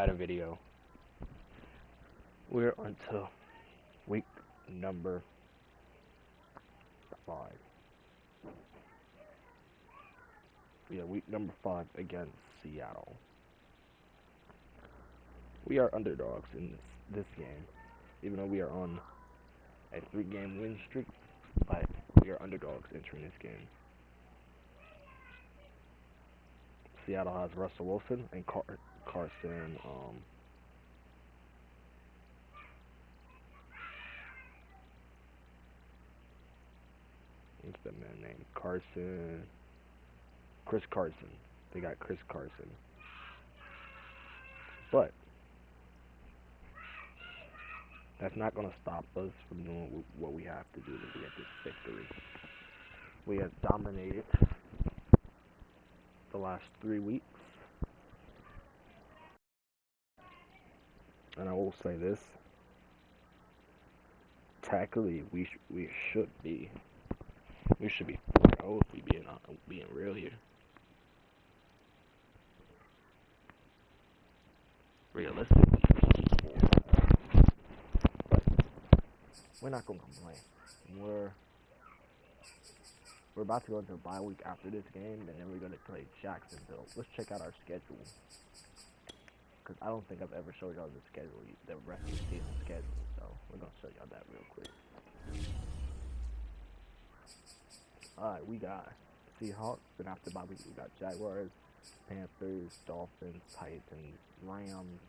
Madden video. We're onto week number 5. Yeah, week number 5 against Seattle. We are underdogs in this game, even though we are on a 3-game win streak, but we are underdogs entering this game. Seattle has Russell Wilson and Carson. What's that man name? Chris Carson. They got Chris Carson. But that's not going to stop us from doing what we have to do to get this victory. We have dominated the last 3 weeks. And I will say this. Tactically, we should be 4-0 if we being real here. Realistically, but we're not gonna complain. We're about to go into a bye week after this game, and then we're gonna play Jacksonville. Let's check out our schedule, because I don't think I've ever showed y'all the schedule, the rest of the season schedule. So we're gonna show y'all that real quick. Alright, we got Seahawks, then after bye week we got Jaguars, Panthers, Dolphins, Titans, Rams,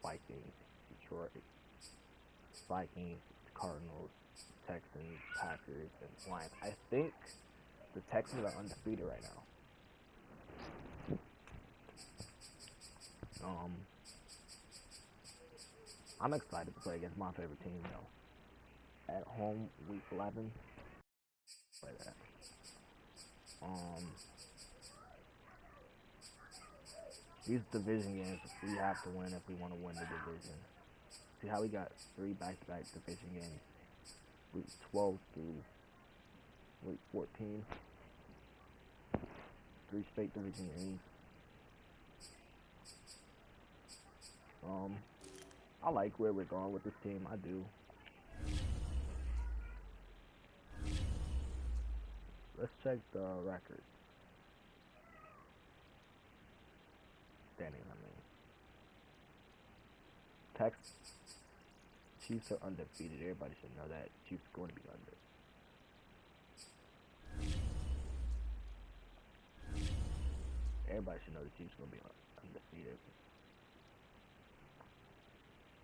Vikings, Detroit, Vikings, Cardinals, Texans, Packers, and Lions. I think the Texans are undefeated right now. I'm excited to play against my favorite team though. At home, week 11. Play that. These division games we have to win if we want to win the division. See how we got 3 back-to-back division games, week 12 through week 14. 3 straight division games. I like where we're going with this team. I do. Let's check the records. Standings, I mean. Chiefs are undefeated. Everybody should know that. Chiefs are going to be under. Everybody should know the Chiefs are going to be undefeated.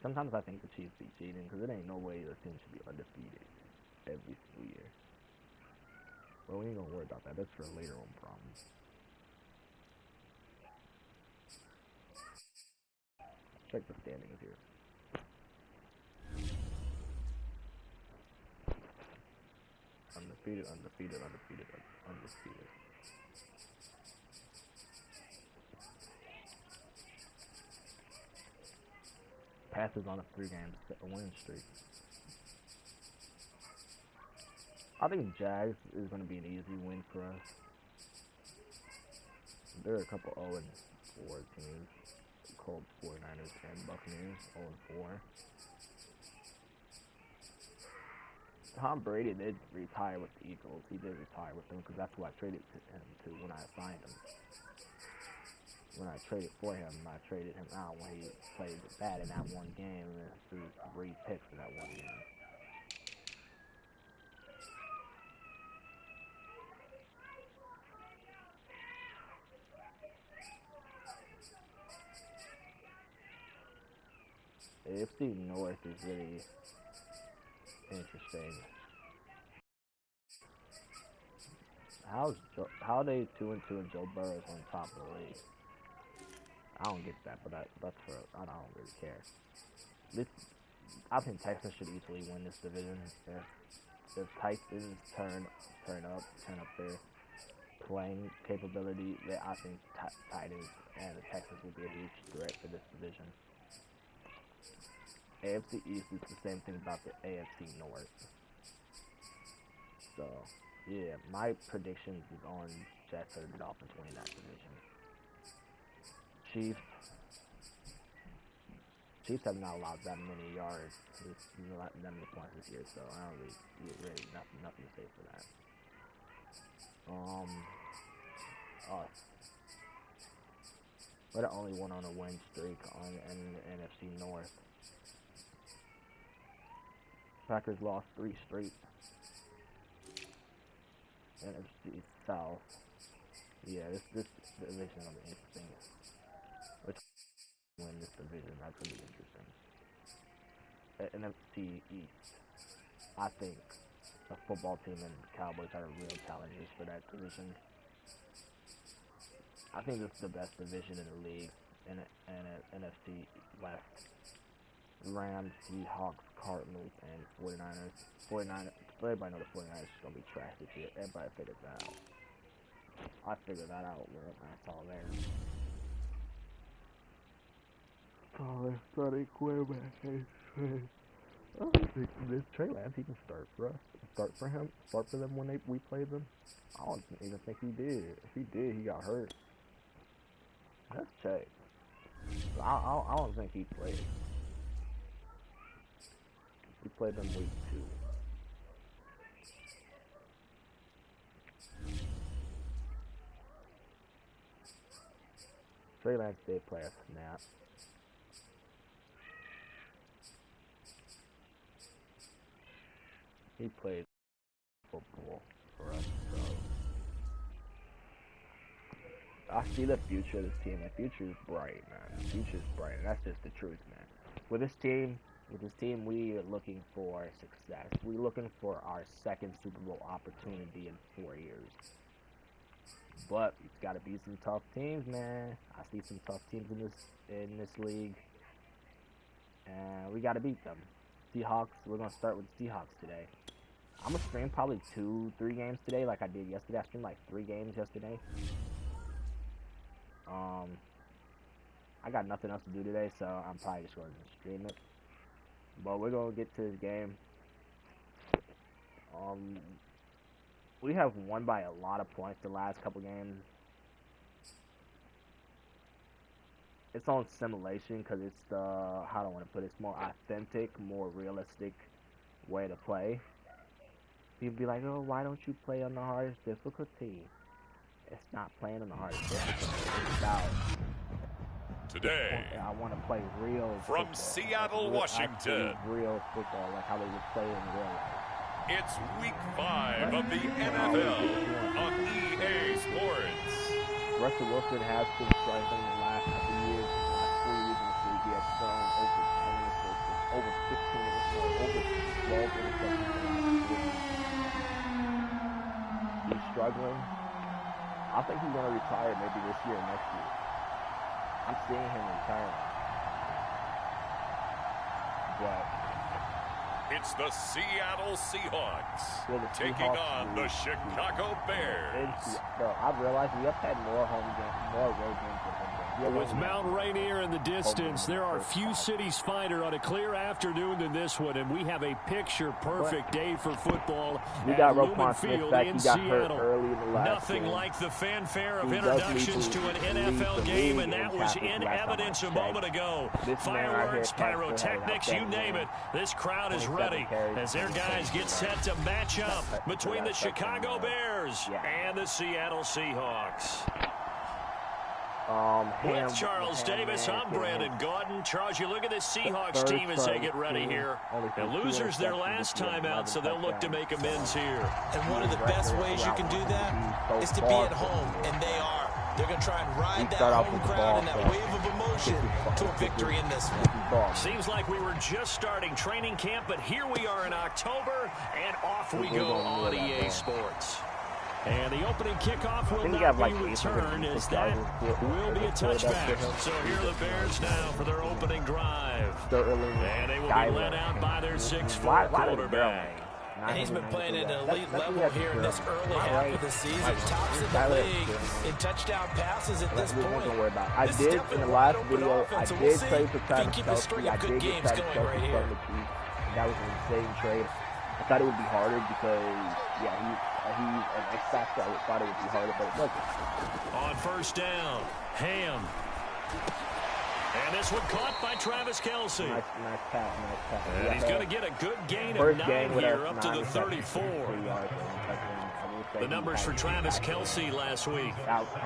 Sometimes I think the Chiefs be cheating, because it ain't no way the team should be undefeated every single year. But we ain't gonna worry about that. That's for later on problems. Check the standings here. Undefeated. Passes on a 3-game win streak. I think Jags is going to be an easy win for us. There are a couple 0-4 teams. Colts, 49ers, and Buccaneers, 0-4. Tom Brady did retire with the Eagles. He did retire with them because that's who I traded him to when I signed him. When I traded for him, I traded him out when he played bad in that one game and threw 3 picks in that one game. AFC North is really interesting. How are they 2-2 and Joe Burrow's on top of the league? I don't get that, but that's for I don't really care. I think Texas should easily win this division. If Titans turn up their playing capability, I think Titans and the Texans will be a huge threat for this division. AFC East is the same thing about the AFC North. So, yeah, my predictions is on Jets or Dolphins winning that division. Chiefs, Chiefs have not allowed that many yards, that many points this year, so I don't really nothing to say for that. Us. We're the only one on a win streak in the NFC North. Packers lost 3 straight. NFC South. Yeah, this division is gonna be interesting. Which win this division? That's gonna be interesting. NFC East. I think the football team and the Cowboys are real challenges for that division. I think this is the best division in the league in NFC West. Rams, Seahawks, Cardinals, and 49ers. 49ers. Everybody know the 49ers is gonna be trash this year. Everybody figured that out. I figured that out when I saw there. Oh, they're starting quarterback. I don't think this Trey Lance he can start for us. Start for them when we played them. I don't even think he did. If he did, he got hurt. Let's check. I don't think he played. We played them week 2. Trey Lance did play a snap. He played football for us, so I see the future of this team. The future is bright, man. The future is bright, and that's just the truth, man. With this team, we are looking for success. We're looking for our second Super Bowl opportunity in 4 years. But it's got to be some tough teams, man. I see some tough teams in this league, and we got to beat them. Seahawks. We're gonna start with the Seahawks today. I'm gonna stream probably 2-3 games today, like I did yesterday. I streamed like 3 games yesterday. I got nothing else to do today, so I'm probably just going to stream it. But we're going to get to this game. We have won by a lot of points the last couple games. It's on simulation because it's how do I want to put it? It's more authentic, more realistic way to play. People be like, oh, why don't you play on the hardest difficulty? It's not playing on the hardest difficulty. It's about today, I want to play real from football. Seattle, Washington. Real football, like how they would play in real life. It's week 5 of the NFL on EA Sports. Russell Wilson has been struggling in the last couple of years. The last 4 years in the league, he has thrown over 10 interceptions, over 15 interceptions, over 12 interceptions in the last 4 years. He's struggling. I think he's going to retire maybe this year or next year. I'm seeing him retiring. But it's the Seattle Seahawks taking Seahawks on the Chicago Bears. Bro, I've realized we have had more road games than home games. With Mount Rainier in the distance, there are few cities finer on a clear afternoon than this one, and we have a picture-perfect day for football at Lumen Field in Seattle. Nothing like the fanfare of introductions to an NFL game, and that was in evidence a moment ago. Fireworks, pyrotechnics, you name it. This crowd is ready as their guys get set to match up between the Chicago Bears and the Seattle Seahawks. With Charles Davis, I'm Brandon Gaudin. Charles, you look at this Seahawks team as they get ready here. The losers their last time out, so they'll look to make amends here. And one of the best ways you can do that is to be at home, and they are. They're going to try and ride that home crowd and that wave of emotion to a victory in this one. Seems like we were just starting training camp, but here we are in October, and off we go on EA Sports. And the opening kickoff will not be returned as that will be a touchback. So here are the Bears now for their opening drive. And they will be led out by their 6'4" quarterback. And he's been playing at an elite level here in this early half of the season. Tops of the league in touchdown passes at this point. I did, in the last video, I did trade for Travis Kelce. I did get Travis Kelce from the Chiefs. That was an insane trade. I thought it would be harder because, yeah, he's an X factor. I thought it would be harder, but it wasn't. On first down, Ham. And this one caught by Travis Kelce. Nice pass. And he's going to get a good gain of 9 here, up to the 34. The numbers for Travis Kelce last week: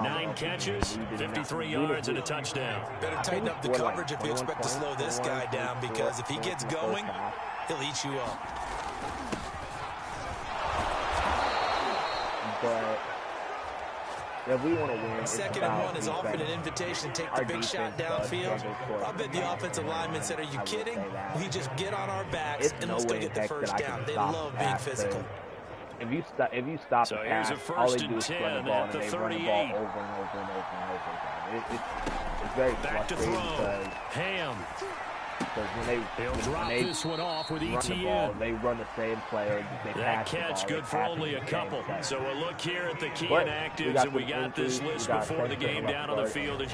9 catches, 53 yards, and a touchdown. Better tighten up the coverage if you expect to slow this guy down, because if he gets going, he'll eat you up. But if we want to win, second and 1 is often an invitation to take the big shot downfield. I bet the offensive lineman said, "Are you kidding? We just get on our backs and let's go get the first down." They love being physical. If you stop the pass, all they do is run the ball, and they run the ball over and over. It's very frustrating because Ham. When drop this one off with ETN. They run the same play. That catch good for only a couple. So a look here at the key inactives, and we got this list before the game down on the field.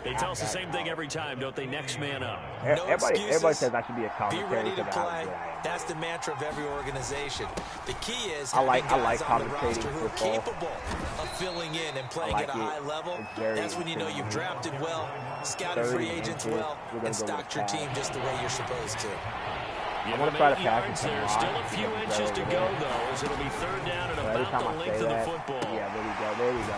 They tell us the same thing every time, don't they? Next man up. Everybody says I should be a commentator. Be ready to play. That's the mantra of every organization. The key is I like commentating who are football. capable of filling in and playing at a high level. That's when you know you've drafted well, scouted free agents well, and stocked your team just the way you're supposed to. I'm going to try to pass it. There's still a few inches to go, though, as it'll be third down and about the length of the football. Yeah, there we go.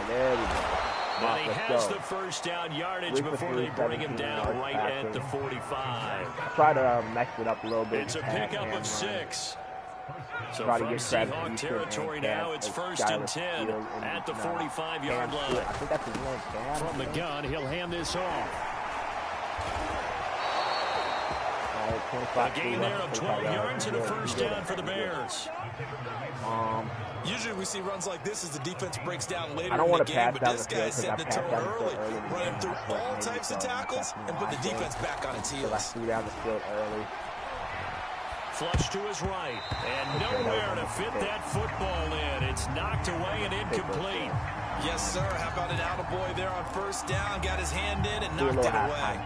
And he has the first down yardage before they bring him down right at the 45. Try to mix it up a little bit. It's a pickup of 6. So from Seahawk territory now, it's 1st and 10 at the 45-yard line. I think that's his name, from the gun, he'll hand this off. A gain there of 12 yards and a first down for the Bears. Usually we see runs like this as the defense breaks down later in the game, but this guy is setting the tone early, running through all types of tackles and put the defense back on its heels. Flush to his right, and nowhere to fit that football in. It's knocked away and incomplete. Yes, sir. How about an attaboy there on first down? Got his hand in and knocked it away.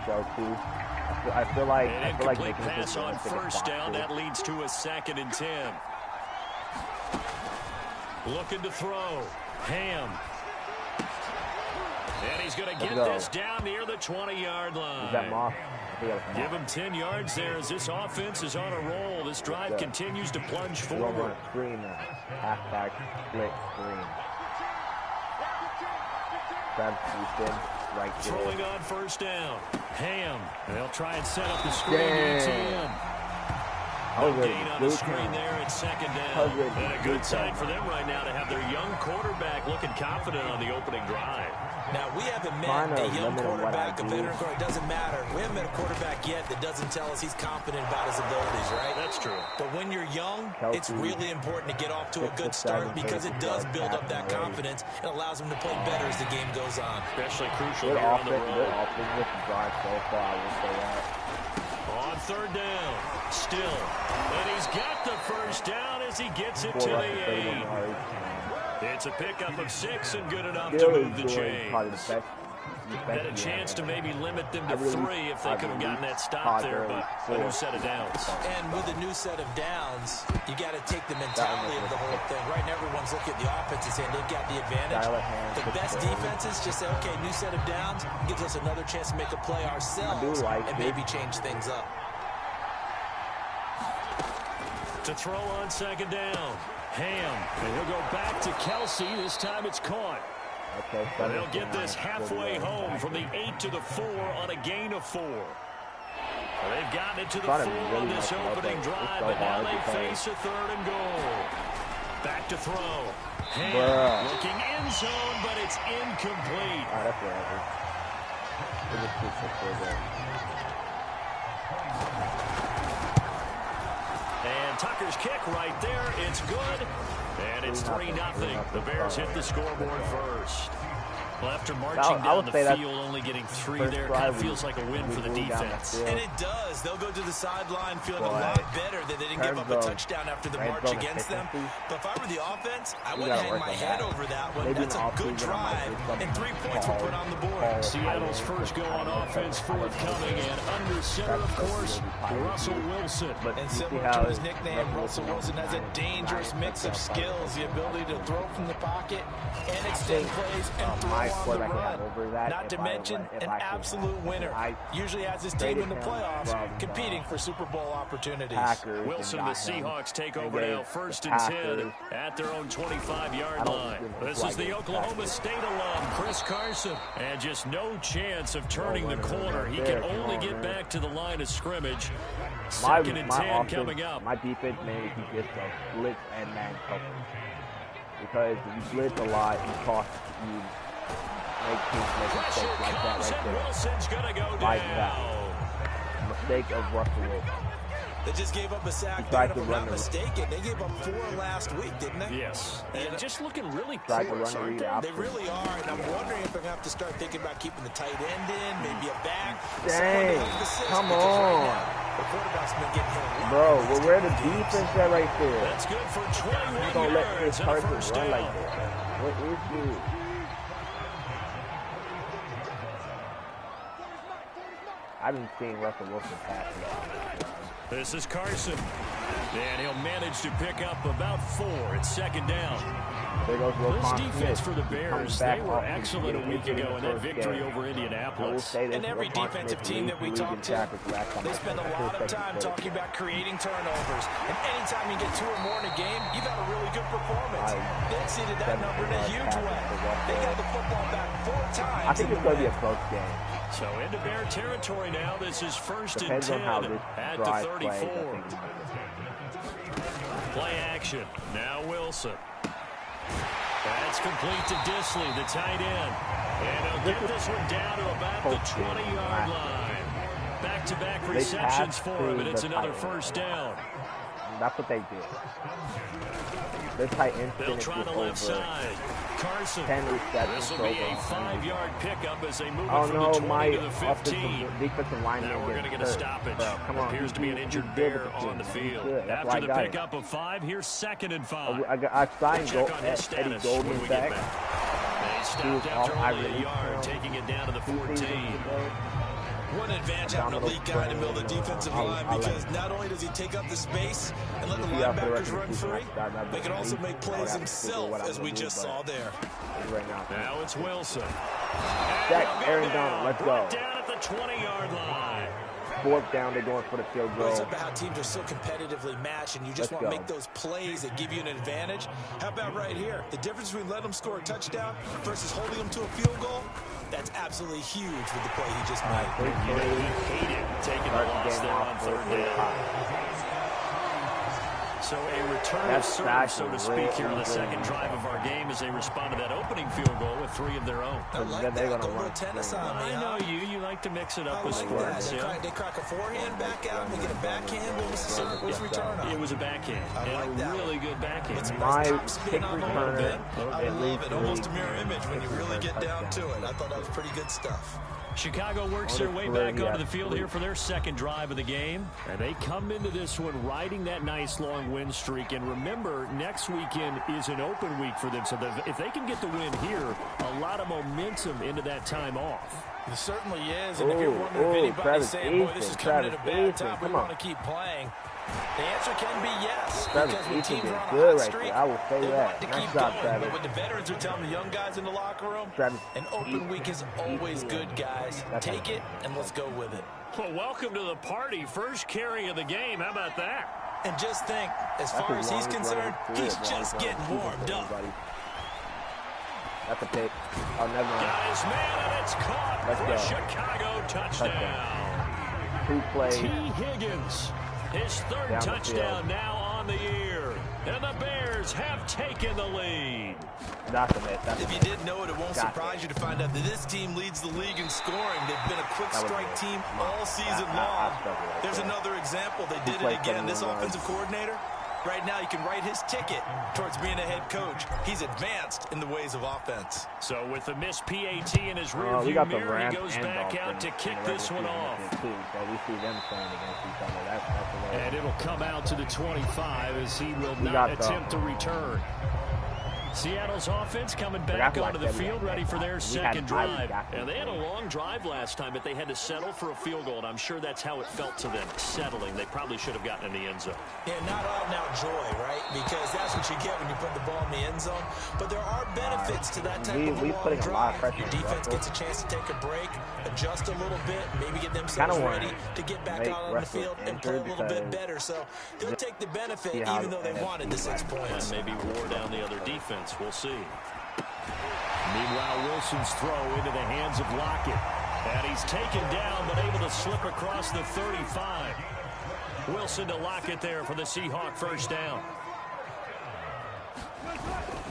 I feel like incomplete pass on first down. That leads to a 2nd and 10. Looking to throw. Ham. And he's going to get this down near the 20-yard line. Is that Moss? Give him 10 yards there as this offense is on a roll. This drive continues to plunge forward. Screen now. Halfback split screen. Right throwing on first down. Ham. They'll try and set up the screen. ETN. No gain on the screen there at 2nd down. And a good sign for them right now to have their young quarterback looking confident on the opening drive. Now, we haven't met a young quarterback, a veteran quarterback. It doesn't matter. We haven't met a quarterback yet that doesn't tell us he's confident about his abilities, right? That's true. But when you're young, it's really important to get off to a good start because it does build up that confidence and allows him to play better as the game goes on. Especially crucial here on the road. On 3rd down, still. And he's got the first down as he gets it to the 8. It's a pickup of 6 and good enough to move the chains. Had a chance to maybe limit them to 3 if they could have gotten that stop there, but a new set of downs. And with a new set of downs, you got to take the mentality of the whole thing. Right now, everyone's looking at the offense's end. They've got the advantage. The best defenses just say, okay, new set of downs gives us another chance to make a play ourselves and maybe change things up. To throw on 2nd down. Ham, and he'll go back to Kelce. This time it's caught. They'll get this halfway home from the 8 to the 4 on a gain of 4. They've gotten it to the 4 on this opening drive, but now they face a 3rd and goal. Back to throw. Ham looking end zone, but it's incomplete. And Tucker's kick right there. It's good. And it's 3-0. The Bears hit the scoreboard first. Well, after marching down the field, only getting 3 there, kind of feels like a win for the defense. And it does. They'll go to the sideline feeling a lot better that they didn't give up a touchdown after the march against them. But if I were the offense, I wouldn't hang my head over that one. That's a good drive, and 3 points were put on the board. Seattle's first go on offense forthcoming, and under center, of course, Russell Wilson. And similar to his nickname, Russell Wilson has a dangerous mix of skills, the ability to throw from the pocket and extend plays and throw on the run. Not to mention an absolute winner. Usually has his team in the playoffs competing for Super Bowl opportunities. Wilson, the Seahawks take over now 1st and 10 at their own 25-yard line. This is the Oklahoma State alum, Chris Carson. And just no chance of turning the corner. He can only get back to the line of scrimmage. 2nd and 10 coming up. My defense mainly consists of blitz and man coverage. Because if you blitz a lot, you cost you make teams make mistakes like that right there. Wilson's gonna go like down. that. Mistake of Russell Wilson. They just gave up a sack. If I'm not mistaken, they gave up 4 last week, didn't they? Yes. And just looking really poor. They really are. And I'm wondering if they're going to have to start thinking about keeping the tight end in, maybe a back. Dang. Come on. The quarterback's been getting hit. Bro, well, where the defense at right there? That's good for 21 you don't let yards this person run like that. What is this? I've been seeing Russell Wilson pass. This is Carson. And he'll manage to pick up about 4 at 2nd down. There goes this defense for the Bears, they were excellent a week ago in that victory over Indianapolis. And every defensive team that we talk to, they spend a lot of time talking about creating turnovers. And anytime you get 2 or more in a game, you've had a really good performance. They exceeded that number in a huge way. They got the football back 4 times. I think it's going to be a close game. So into Bear territory now. This is 1st and 10 at the 34. Play action. Now Wilson. That's complete to Disley, the tight end. And he'll get this one down to about the 20-yard line. Back-to-back receptions for him, and it's another 1st down. That's what they did. This tight end they'll try the left side. Carson. 10 receptions. This will be a 5-yard pickup as they move it from the 20 to the 15. Defensive lineman now we're going to get a stoppage. Appears to be an injured Bear on the field. After the pickup of 5, here's 2nd and 5. I signed Eddie Goldman back. They stopped after only a yard, taking it down to the 14. One advantage having a lead guy in the middle of the defensive line because not only does he take up the space and let the linebackers run free, they can also make plays himself, as we just saw there. Now it's Wilson. Aaron Donald, let's go. Down at the 20-yard line. 4th down, they're going for the field goal. It's about how teams are so competitively matched, and you just want to make those plays that give you an advantage. How about right here? The difference between letting them score a touchdown versus holding them to a field goal, that's absolutely huge with the play he just made. He hated taking the loss there on 3rd down. So a return of serve, so to speak, here on the 2nd drive of our game as they respond to that opening field goal with 3 of their own. I like that. Don't go tennis on me. I know you like to mix it up with sports. They crack a forehand back out, they get a backhand. What was the return on? It was a backhand. And a really good backhand. It's my spin on a little bit. I love it. Almost a mirror image when you really get down to it. I thought that was pretty good stuff. Chicago works their way back onto the field here for their 2nd drive of the game. And they come into this one riding that nice long win streak. And remember, next weekend is an open week for them. So if they can get the win here, a lot of momentum into that time off. It certainly is. And if you're wondering if anybody's saying, boy, this is coming at a bad time, we want to keep playing. The answer can be yes, because when teams are on a hot streak, I will say they that. want to keep going. But what the veterans are telling the young guys in the locker room, an open week is always good, guys. Take it, and let's go with it. Well, welcome to the party. First carry of the game. How about that? And just think, as far as he's concerned, he's just getting warmed up. That's a pick. Oh, never mind. Guys, man, and it's caught for a Chicago touchdown. 2 plays. T. Higgins. His 3rd touchdown now on the year. And the Bears have taken the lead. If you didn't know it, it won't surprise you to find out that this team leads the league in scoring. They've been a quick strike team all season long. There's another example. They did it again. This offensive coordinator, right now you can write his ticket towards being a head coach. He's advanced in the ways of offense. So with the missed PAT in his rearview mirror, he goes back out to kick this one off. So we see them playing against each other. That's and it'll come out to the 25 as he will not attempt to return. Seattle's offense coming back onto the field, ready for their second drive. And they had a long drive last time, but they had to settle for a field goal, and I'm sure that's how it felt to them, settling. They probably should have gotten in the end zone. Yeah, not all now joy, right? Because that's what you get when you put the ball in the end zone. But there are benefits to that type of a long drive. Your defense gets a chance to take a break, adjust a little bit, maybe get themselves ready to get back out on the field and play a little bit better. So they'll take the benefit even though they wanted the 6 points. And maybe wore down the other defense. We'll see. Meanwhile, Wilson's throw into the hands of Lockett. And he's taken down, but able to slip across the 35. Wilson to Lockett there for the Seahawk first down.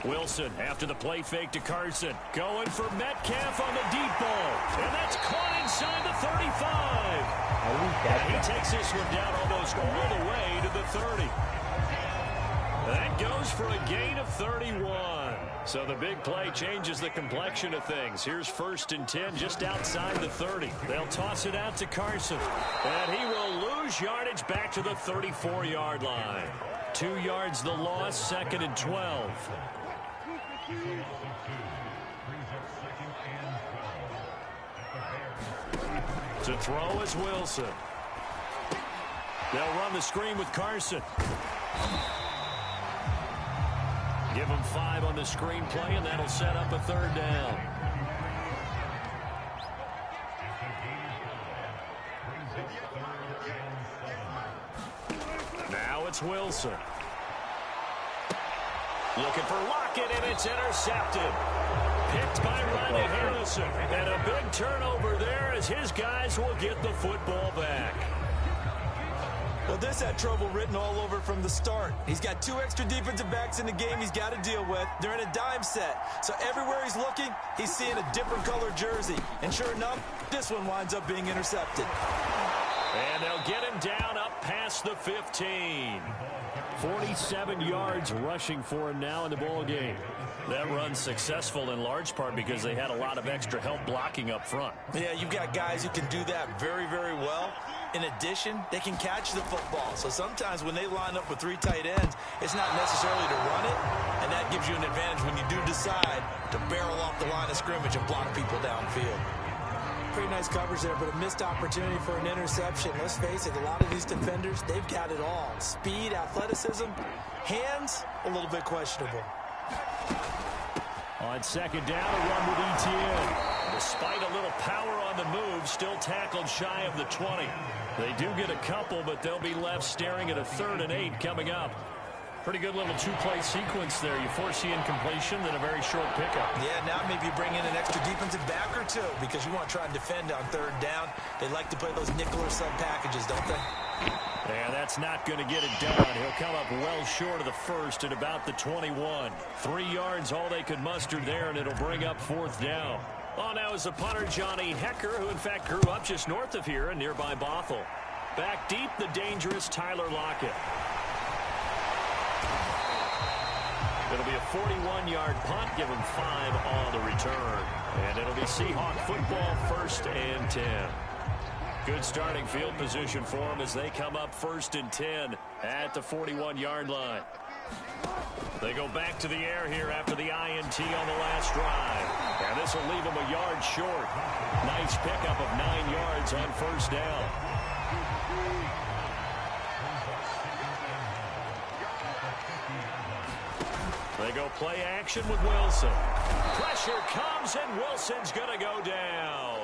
Wilson after the play fake to Carson. Going for Metcalf on the deep ball. And that's caught inside the 35. And he takes this one down almost all the way to the 30. That goes for a gain of 31. So the big play changes the complexion of things. Here's 1st and 10 just outside the 30. They'll toss it out to Carson. And he will lose yardage back to the 34-yard line. 2 yards the loss, 2nd and 12. To throw is Wilson. They'll run the screen with Carson. Give him 5 on the screen play, and that'll set up a 3rd down. Now it's Wilson. Looking for Lockett, and it's intercepted. Picked by Ronnie Harrison. And a big turnover there as his guys will get the football back. Well, this had trouble written all over from the start. He's got 2 extra defensive backs in the game he's got to deal with. They're in a dime set. So everywhere he's looking, he's seeing a different color jersey. And sure enough, this one winds up being intercepted. And they'll get him down up past the 15. 47 yards rushing for him now in the ball game. That run's successful in large part because they had a lot of extra help blocking up front. Yeah, you've got guys who can do that very, very well. In addition, they can catch the football. So sometimes when they line up with 3 tight ends, it's not necessarily to run it, and that gives you an advantage when you do decide to barrel off the line of scrimmage and block people downfield. Pretty nice coverage there, but a missed opportunity for an interception. Let's face it, a lot of these defenders, they've got it all. Speed, athleticism, hands, a little bit questionable. On 2nd down, a run with Etienne. Despite a little power on the move, still tackled shy of the 20. They do get a couple, but they'll be left staring at a 3rd and 8 coming up. Pretty good little 2-play sequence there. You force the incompletion, then a very short pickup. Yeah, now maybe you bring in an extra defensive back or 2 because you want to try and defend on 3rd down. They like to play those nickel or sub packages, don't they? And that's not going to get it done. He'll come up well short of the 1st at about the 21. 3 yards all they could muster there, and it'll bring up 4th down. On now is the punter, Johnny Hecker, who in fact grew up just north of here in nearby Bothell. Back deep, the dangerous Tyler Lockett. It'll be a 41-yard punt, give him 5 on the return. And it'll be Seahawk football, 1st and 10. Good starting field position for them as they come up 1st and 10 at the 41-yard line. They go back to the air here after the INT on the last drive. And this will leave them a yard short. Nice pickup of 9 yards on 1st down. They go play action with Wilson. Pressure comes, and Wilson's going to go down.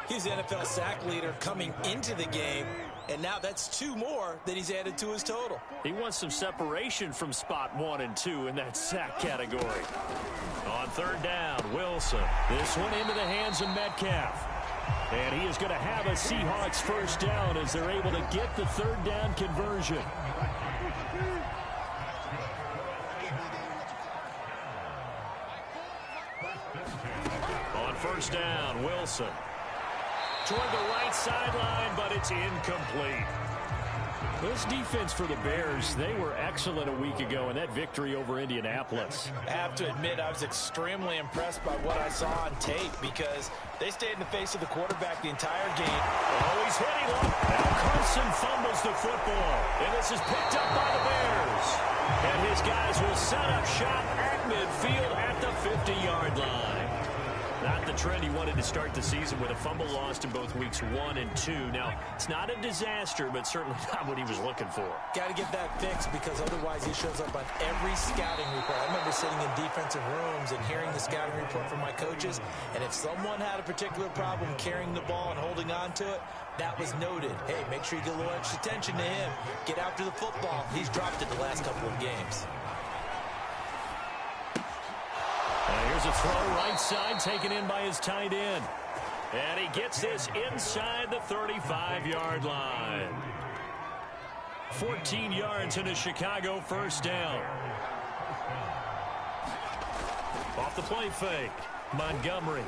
He's the NFL sack leader coming into the game, and now that's 2 more that he's added to his total. He wants some separation from spot 1 and 2 in that sack category. On 3rd down, Wilson. This one into the hands of Metcalf. And he is going to have a Seahawks 1st down as they're able to get the 3rd down conversion. On 1st down, Wilson. Toward the right sideline, but it's incomplete. This defense for the Bears, they were excellent a week ago in that victory over Indianapolis. I have to admit, I was extremely impressed by what I saw on tape because they stayed in the face of the quarterback the entire game. Oh, he's hitting one. Now Carson fumbles the football, and this is picked up by the Bears. And his guys will set up shop at midfield at the 50-yard line. Not the trend he wanted to start the season with a fumble lost in both weeks 1 and 2. Now, it's not a disaster, but certainly not what he was looking for. Got to get that fixed because otherwise he shows up on every scouting report. I remember sitting in defensive rooms and hearing the scouting report from my coaches, and if someone had a particular problem carrying the ball and holding on to it, that was noted. Hey, make sure you get a little extra attention to him. Get after the football. He's dropped it the last couple of games. Here's a throw right side taken in by his tight end. And he gets this inside the 35-yard line. 14 yards in a Chicago first down. Off the play fake. Montgomery.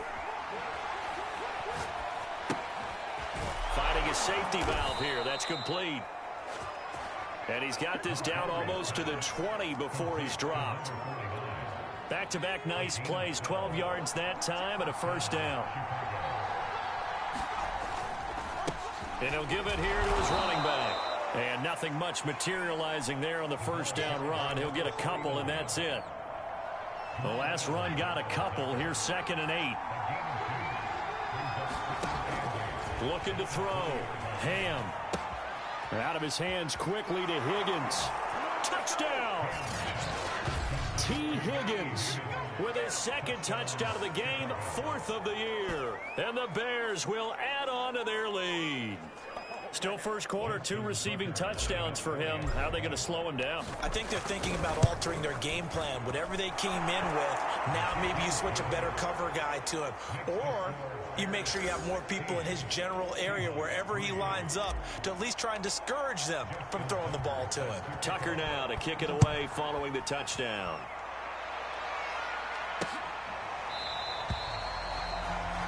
Finding his safety valve here. That's complete. And he's got this down almost to the 20 before he's dropped. Back-to-back nice plays, 12 yards that time and a first down. And he'll give it here to his running back. And nothing much materializing there on the first down run. He'll get a couple, and that's it. The last run got a couple. Here's 2nd and 8. Looking to throw. Ham. Out of his hands quickly to Higgins. Touchdown! T. Higgins with his 2nd touchdown of the game, 4th of the year. And the Bears will add on to their lead. Still first quarter, 2 receiving touchdowns for him. How are they going to slow him down? I think they're thinking about altering their game plan. Whatever they came in with, now maybe you switch a better cover guy to him. Or you make sure you have more people in his general area wherever he lines up to at least try and discourage them from throwing the ball to him. Tucker now to kick it away following the touchdown.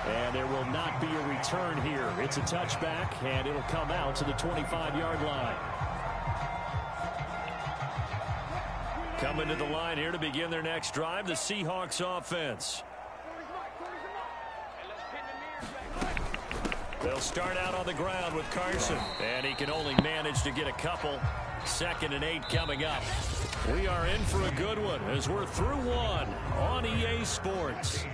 And there will not be a return here. It's a touchback, and it'll come out to the 25-yard line. Coming to the line here to begin their next drive, the Seahawks offense. They'll start out on the ground with Carson, and he can only manage to get a couple. 2nd and 8 coming up. We are in for a good one as we're through one on EA Sports.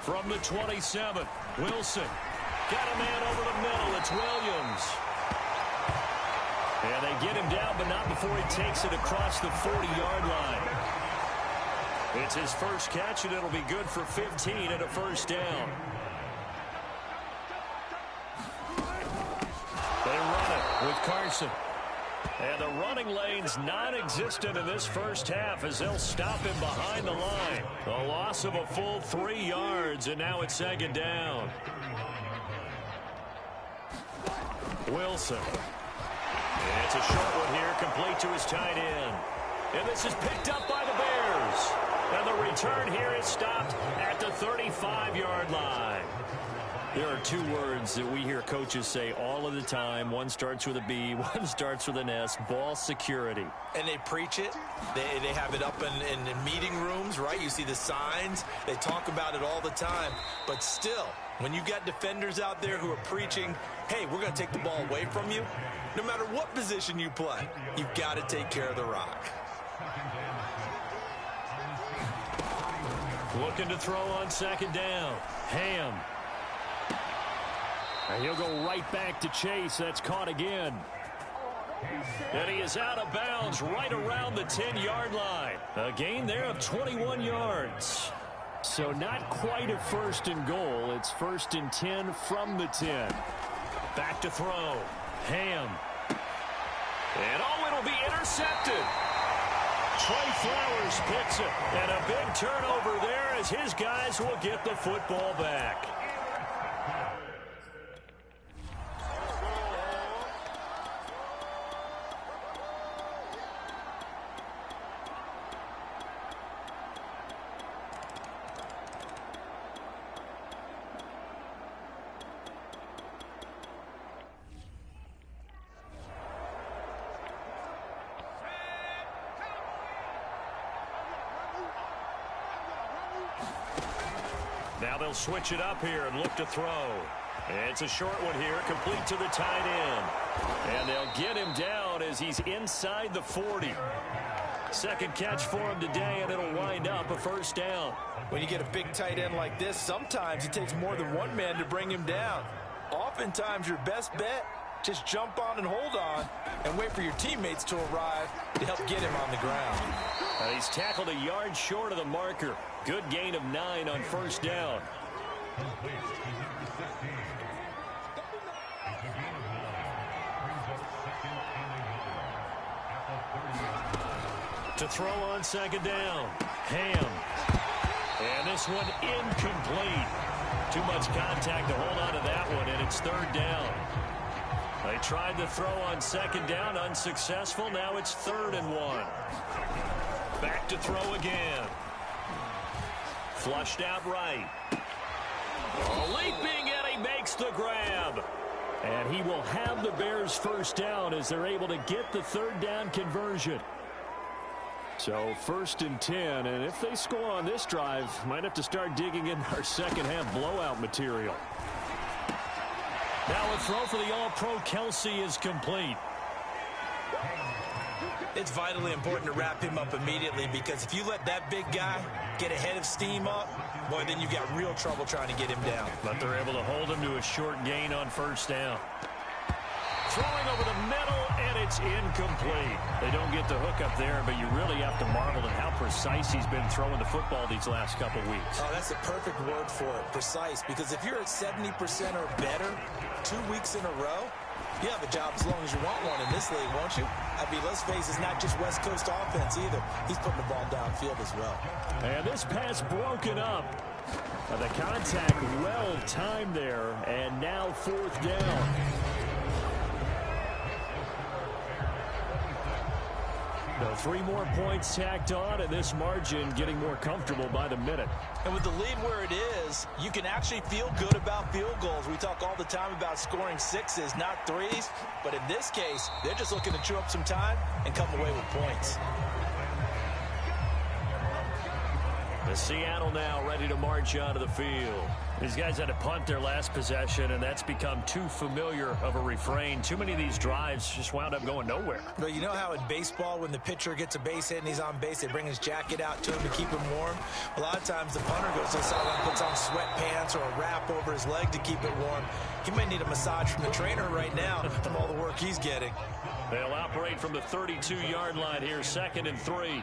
From the 27, Wilson. Got a man over the middle. It's Williams. And they get him down, but not before he takes it across the 40-yard line. It's his first catch, and it'll be good for 15 and a first down. They run it with Carson. And the running lane's non-existent in this first half as they'll stop him behind the line. A loss of a full 3 yards, and now it's 2nd down. Wilson. It's a short one here, complete to his tight end. And this is picked up by the Bears. And the return here is stopped at the 35-yard line. There are 2 words that we hear coaches say all of the time. One starts with a B, one starts with an S, ball security. And they preach it. They have it up in meeting rooms, right? You see the signs. They talk about it all the time. But still, when you got defenders out there who are preaching, hey, we're going to take the ball away from you, no matter what position you play, you've got to take care of the rock. Looking to throw on 2nd down. Ham. And he'll go right back to Chase. That's caught again. And he is out of bounds right around the 10-yard line. A gain there of 21 yards. So not quite a 1st and goal. It's 1st and 10 from the 10. Back to throw. Ham. And it'll be intercepted. Trey Flowers picks it. And a big turnover there as his guys will get the football back. Now they'll switch it up here and look to throw. It's a short one here, complete to the tight end. And they'll get him down as he's inside the 40. Second catch for him today, and it'll wind up a first down. When you get a big tight end like this, sometimes it takes more than one man to bring him down. Oftentimes, your best bet, just jump on and hold on and wait for your teammates to arrive to help get him on the ground. He's tackled a yard short of the marker. Good gain of 9 on first down. To throw on second down. Ham. And this one incomplete. Too much contact to hold on to that one, and it's third down. They tried to throw on second down, unsuccessful. Now it's 3rd and 1. Back to throw again. Flushed out right. Leaping, and he makes the grab. And he will have the Bears first down as they're able to get the third down conversion. So 1st and 10, and if they score on this drive, might have to start digging in our second half blowout material. Now a throw for the All-Pro Kelsey is complete. It's vitally important to wrap him up immediately, because if you let that big guy get ahead of steam up, boy, then you've got real trouble trying to get him down. But they're able to hold him to a short gain on first down. Throwing over the middle, and it's incomplete. They don't get the hook up there, but you really have to marvel at how precise he's been throwing the football these last couple weeks. Oh, that's the perfect word for it, precise, because if you're at 70% or better 2 weeks in a row, you have a job as long as you want one in this league, won't you? I mean, let's face it, it's not just West Coast offense either. He's putting the ball downfield as well. And this pass broken up. The contact well timed there, and now 4th down. So 3 more points tacked on, and this margin getting more comfortable by the minute. And with the lead where it is, you can actually feel good about field goals. We talk all the time about scoring 6s, not 3s. But in this case, they're just looking to chew up some time and come away with points. The Seattle now ready to march onto the field. These guys had to punt their last possession, and that's become too familiar of a refrain. Too many of these drives just wound up going nowhere. But you know how in baseball, when the pitcher gets a base hit and he's on base, they bring his jacket out to him to keep him warm? A lot of times the punter goes to the sideline, puts on sweatpants or a wrap over his leg to keep it warm. He might need a massage from the trainer right now from all the work he's getting. They'll operate from the 32-yard line here, 2nd and 3.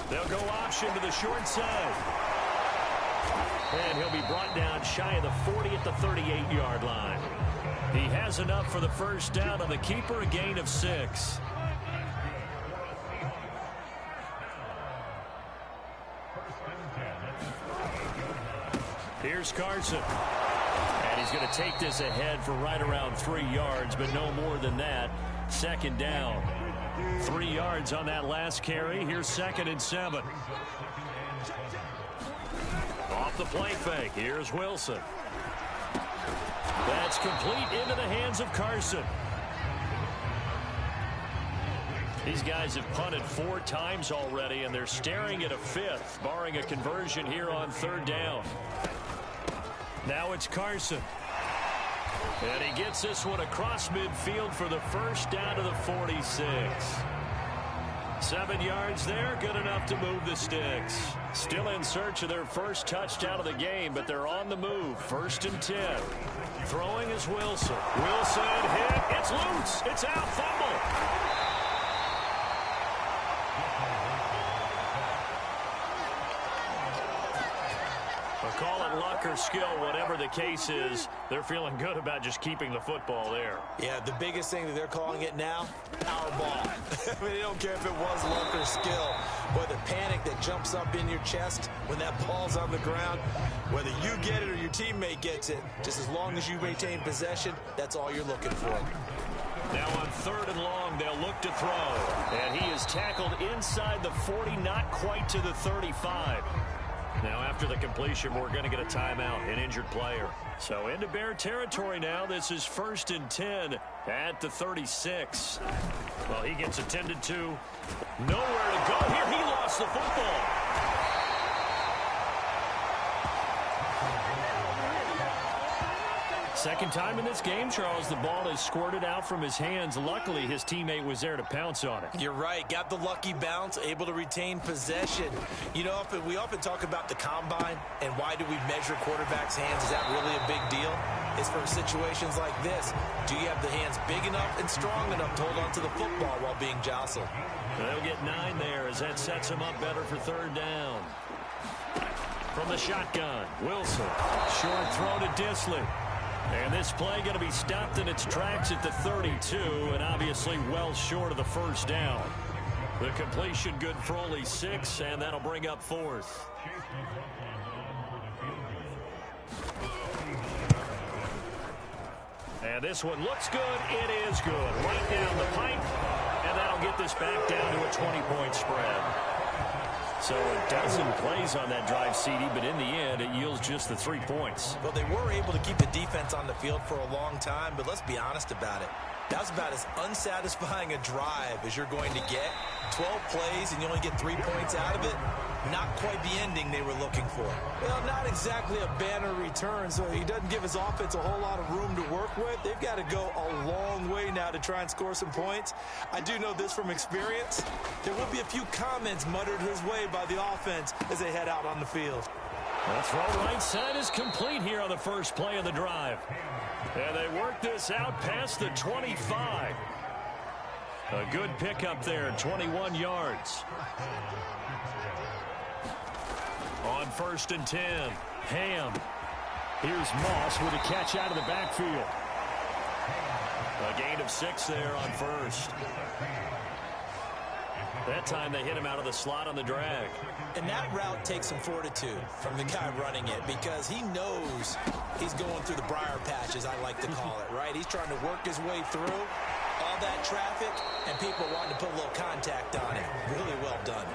They'll go option to the short side. And he'll be brought down shy of the 40 at the 38-yard line. He has enough for the first down on the keeper, a gain of 6. Here's Carson. And he's going to take this ahead for right around 3 yards, but no more than that. 2nd down. 3 yards on that last carry. Here's 2nd and 7. Off the play fake. Here's Wilson. That's complete into the hands of Carson. These guys have punted 4 times already, and they're staring at a 5th, barring a conversion here on 3rd down. Now it's Carson. And he gets this one across midfield for the first down to the 46. 7 yards there, good enough to move the sticks. Still in search of their first touchdown of the game, but they're on the move. 1st and 10. Throwing is Wilson. Wilson hit. It's loose. It's out. Fumble. Call it luck or skill, whatever the case is, they're feeling good about just keeping the football there. Yeah, the biggest thing that they're calling it now, our ball. I mean, they don't care if it was luck or skill. Boy, the panic that jumps up in your chest when that ball's on the ground, whether you get it or your teammate gets it, just as long as you maintain possession, that's all you're looking for. Now on 3rd and long, they'll look to throw. And he is tackled inside the 40, not quite to the 35. Now, after the completion, we're going to get a timeout, an injured player. So into Bear territory now. This is 1st and 10 at the 36. Well, he gets attended to. Nowhere to go here. He lost the football. Second time in this game, Charles, the ball is squirted out from his hands. Luckily, his teammate was there to pounce on it. You're right. Got the lucky bounce, able to retain possession. You know, we often talk about the combine and why do we measure quarterbacks' hands. Is that really a big deal? It's for situations like this. Do you have the hands big enough and strong enough to hold on to the football while being jostled? They'll get 9 there as that sets him up better for third down. From the shotgun, Wilson. Short throw to Disley. And this play going to be stopped in its tracks at the 32, and obviously well short of the first down. The completion good for only 6, and that'll bring up 4th. And this one looks good. It is good. Right down the pipe, and that'll get this back down to a 20-point spread. So a dozen plays on that drive, CD, but in the end, it yields just the 3 points. Well, they were able to keep the defense on the field for a long time, but let's be honest about it. That was about as unsatisfying a drive as you're going to get. 12 plays and you only get 3 points out of it. Not quite the ending they were looking for. Well, not exactly a banner return, so he doesn't give his offense a whole lot of room to work with. They've got to go a long way now to try and score some points. I do know this from experience. There will be a few comments muttered his way by the offense as they head out on the field. The throw right side is complete here on the first play of the drive. And they work this out past the 25. A good pickup there, 21 yards. On 1st and 10, Ham. Here's Moss with a catch out of the backfield. A gain of 6 there on 1st. That time they hit him out of the slot on the drag. And that route takes some fortitude from the guy running it because he knows he's going through the briar patch, as I like to call it, right? He's trying to work his way through all that traffic, and people wanting to put a little contact on it. Really well done.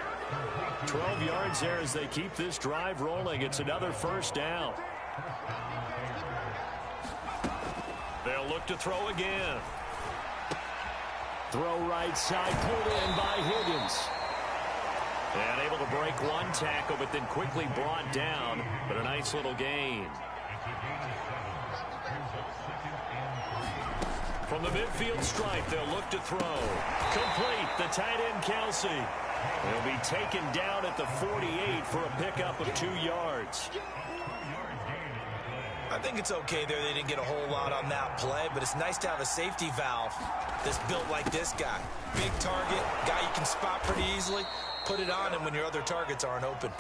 12 yards there as they keep this drive rolling. It's another first down. They'll look to throw again. Throw right side, pulled in by Higgins. And able to break one tackle, but then quickly brought down. But a nice little gain. From the midfield stripe, they'll look to throw. Complete, the tight end Kelsey. He'll be taken down at the 48 for a pickup of 2 yards. I think it's okay there. They didn't get a whole lot on that play, but it's nice to have a safety valve that's built like this guy. Big target, guy you can spot pretty easily. Put it on him when your other targets aren't open.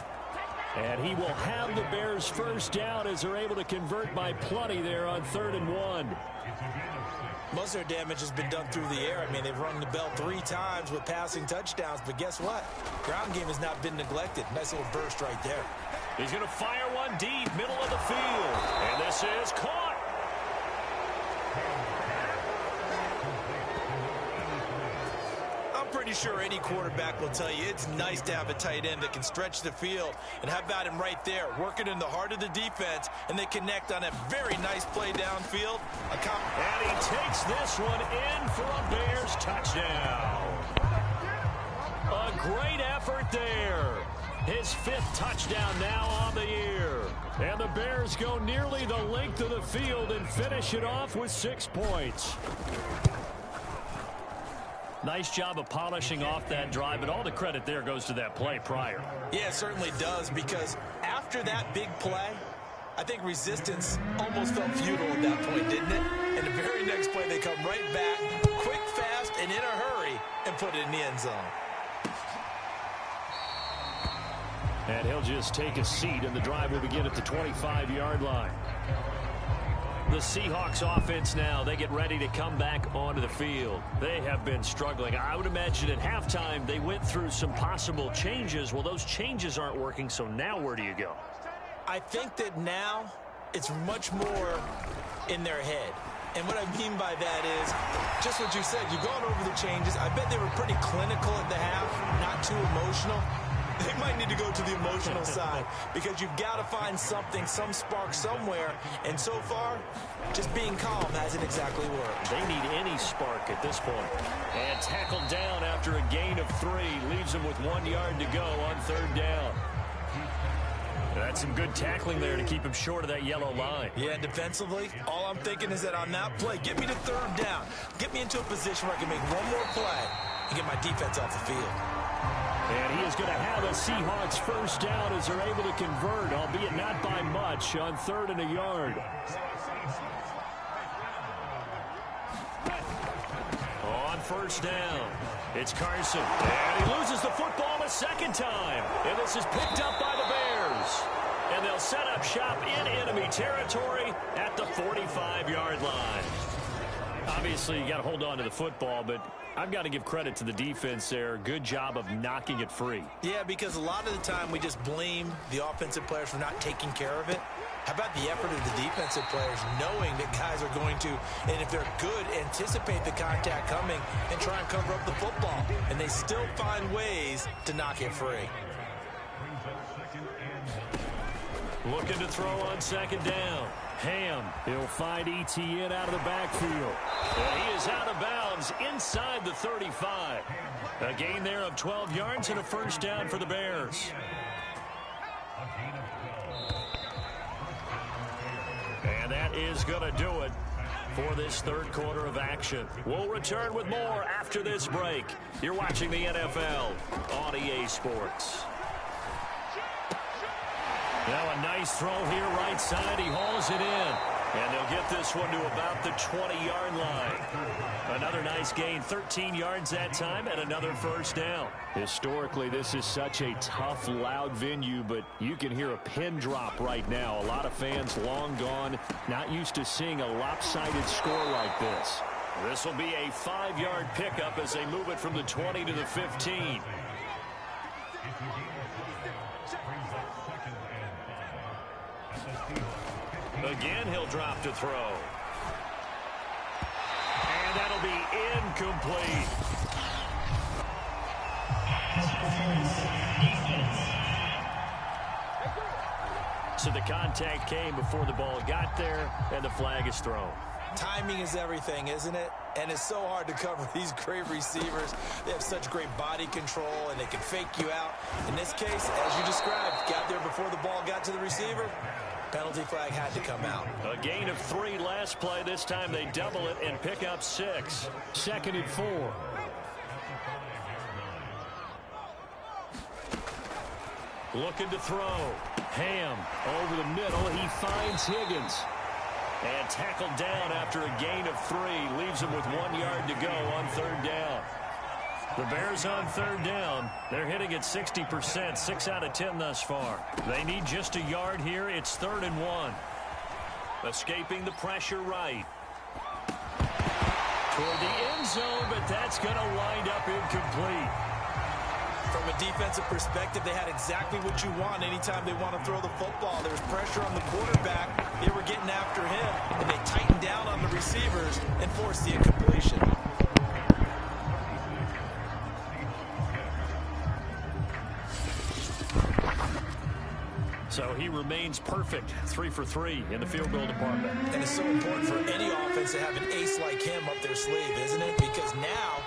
And he will have the Bears first down as they're able to convert by plenty there on 3rd and 1. Most of their damage has been done through the air. I mean, they've rung the bell 3 times with passing touchdowns, but guess what? Ground game has not been neglected. Nice little burst right there. He's going to fire one deep, middle of the field. And this is caught. I'm pretty sure any quarterback will tell you it's nice to have a tight end that can stretch the field. And how about him right there, working in the heart of the defense, and they connect on a very nice play downfield. And he takes this one in for a Bears touchdown. A great effort there. His 5th touchdown now on the year. And the Bears go nearly the length of the field and finish it off with 6 points. Nice job of polishing off that drive, but all the credit there goes to that play prior. Yeah, it certainly does, because after that big play, I think resistance almost felt futile at that point, didn't it? And the very next play, they come right back, quick, fast, and in a hurry, and put it in the end zone. And he'll just take a seat, and the drive will begin at the 25-yard line. The Seahawks offense now, they get ready to come back onto the field. They have been struggling. I would imagine at halftime they went through some possible changes. Well, those changes aren't working, so now where do you go? I think that now it's much more in their head. And what I mean by that is just what you said. You've gone over the changes. I bet they were pretty clinical at the half, not too emotional. They might need to go to the emotional side because you've got to find something, some spark somewhere. And so far, just being calm hasn't exactly worked. They need any spark at this point. And tackled down after a gain of 3. Leaves them with 1 yard to go on 3rd down. That's some good tackling there to keep him short of that yellow line. Yeah, defensively, all I'm thinking is that on that play, get me to third down. Get me into a position where I can make one more play and get my defense off the field. And he is going to have a Seahawks first down as they're able to convert, albeit not by much, on 3rd and a yard. On first down, it's Carson. And he loses the football a second time. And this is picked up by the Bears. And they'll set up shop in enemy territory at the 45-yard line. Obviously, you got to hold on to the football, but I've got to give credit to the defense there. Good job of knocking it free. Yeah, because a lot of the time we just blame the offensive players for not taking care of it. How about the effort of the defensive players knowing that guys are going to, and if they're good, anticipate the contact coming and try and cover up the football. And they still find ways to knock it free. Looking to throw on 2nd down. Ham, he'll find Etienne out of the backfield. And he is out of bounds inside the 35. A gain there of 12 yards and a first down for the Bears. And that is going to do it for this 3rd quarter of action. We'll return with more after this break. You're watching the NFL on EA Sports. Now a nice throw here right side. He hauls it in. And they'll get this one to about the 20-yard line. Another nice gain, 13 yards that time, and another first down. Historically, this is such a tough, loud venue, but you can hear a pin drop right now. A lot of fans long gone, not used to seeing a lopsided score like this. This will be a 5-yard pickup as they move it from the 20 to the 15. Again, he'll drop to throw. And that'll be incomplete. So the contact came before the ball got there, and the flag is thrown. Timing is everything, isn't it? And it's so hard to cover these great receivers. They have such great body control, and they can fake you out. In this case, as you described, got there before the ball got to the receiver. Penalty flag had to come out. A gain of 3 last play. This time they double it and pick up 6. 2nd and 4. Looking to throw. Ham over the middle. He finds Higgins. And tackled down after a gain of 3. Leaves him with 1 yard to go on 3rd down. The Bears on 3rd down. They're hitting at 60%, 6 out of 10 thus far. They need just a yard here. It's 3rd and 1. Escaping the pressure right. Toward the end zone, but that's going to wind up incomplete. From a defensive perspective, they had exactly what you want anytime they want to throw the football. There was pressure on the quarterback. They were getting after him, and they tightened down on the receivers and forced the incompletion. So he remains perfect, 3 for 3 in the field goal department. And it's so important for any offense to have an ace like him up their sleeve, isn't it? Because now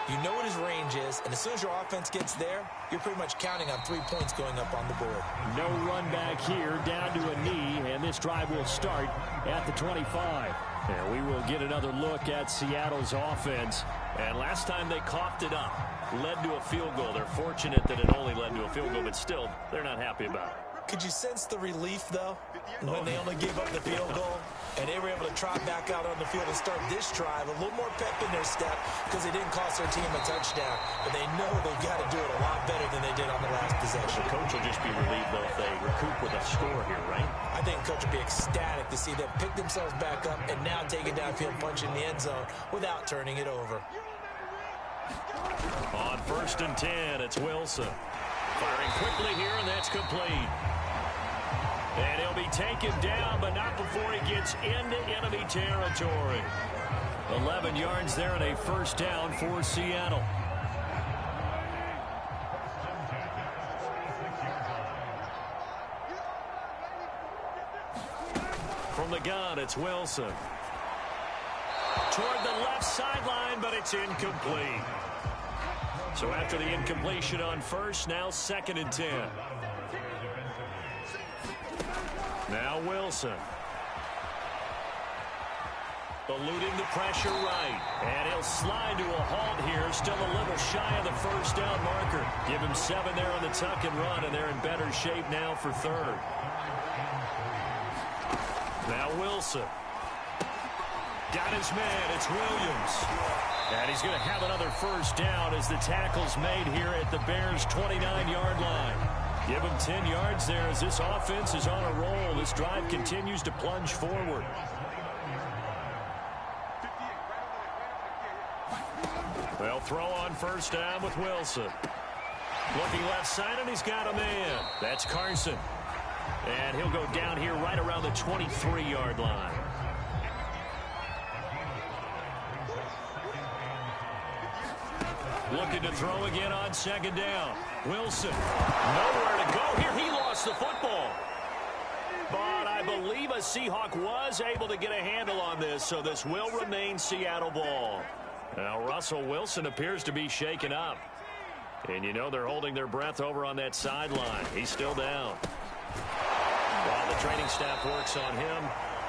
you know what his range is, and as soon as your offense gets there, you're pretty much counting on 3 points going up on the board. No run back here, down to a knee, and this drive will start at the 25. And we will get another look at Seattle's offense. And last time they coughed it up, led to a field goal. They're fortunate that it only led to a field goal, but still, they're not happy about it. Could you sense the relief, though, when they only gave up the field goal and they were able to trot back out on the field and start this drive? A little more pep in their step because they didn't cost their team a touchdown, but they know they've got to do it a lot better than they did on the last possession. The coach will just be relieved, though, if they recoup with a score here, right? I think the coach will be ecstatic to see them pick themselves back up and now take it downfield, punch in the end zone without turning it over. On 1st and 10, it's Wilson. Firing quickly here, and that's complete. And he'll be taken down, but not before he gets into enemy territory. 11 yards there and a first down for Seattle. From the gun, it's Wilson. Toward the left sideline, but it's incomplete. So after the incompletion on first, now 2nd and 10. Now Wilson. Eluding the pressure right. And he'll slide to a halt here. Still a little shy of the first down marker. Give him 7 there on the tuck and run, and they're in better shape now for third. Now Wilson. Got his man. It's Williams. And he's going to have another first down as the tackle's made here at the Bears' 29-yard line. Give him 10 yards there as this offense is on a roll. This drive continues to plunge forward. They'll throw on first down with Wilson. Looking left side, and he's got a man. That's Carson. And he'll go down here right around the 23-yard line. Looking to throw again on second down. Wilson, nowhere to go here. He lost the football. But I believe a Seahawk was able to get a handle on this, so this will remain Seattle ball. Now Russell Wilson appears to be shaken up. And you know they're holding their breath over on that sideline. He's still down. While the training staff works on him,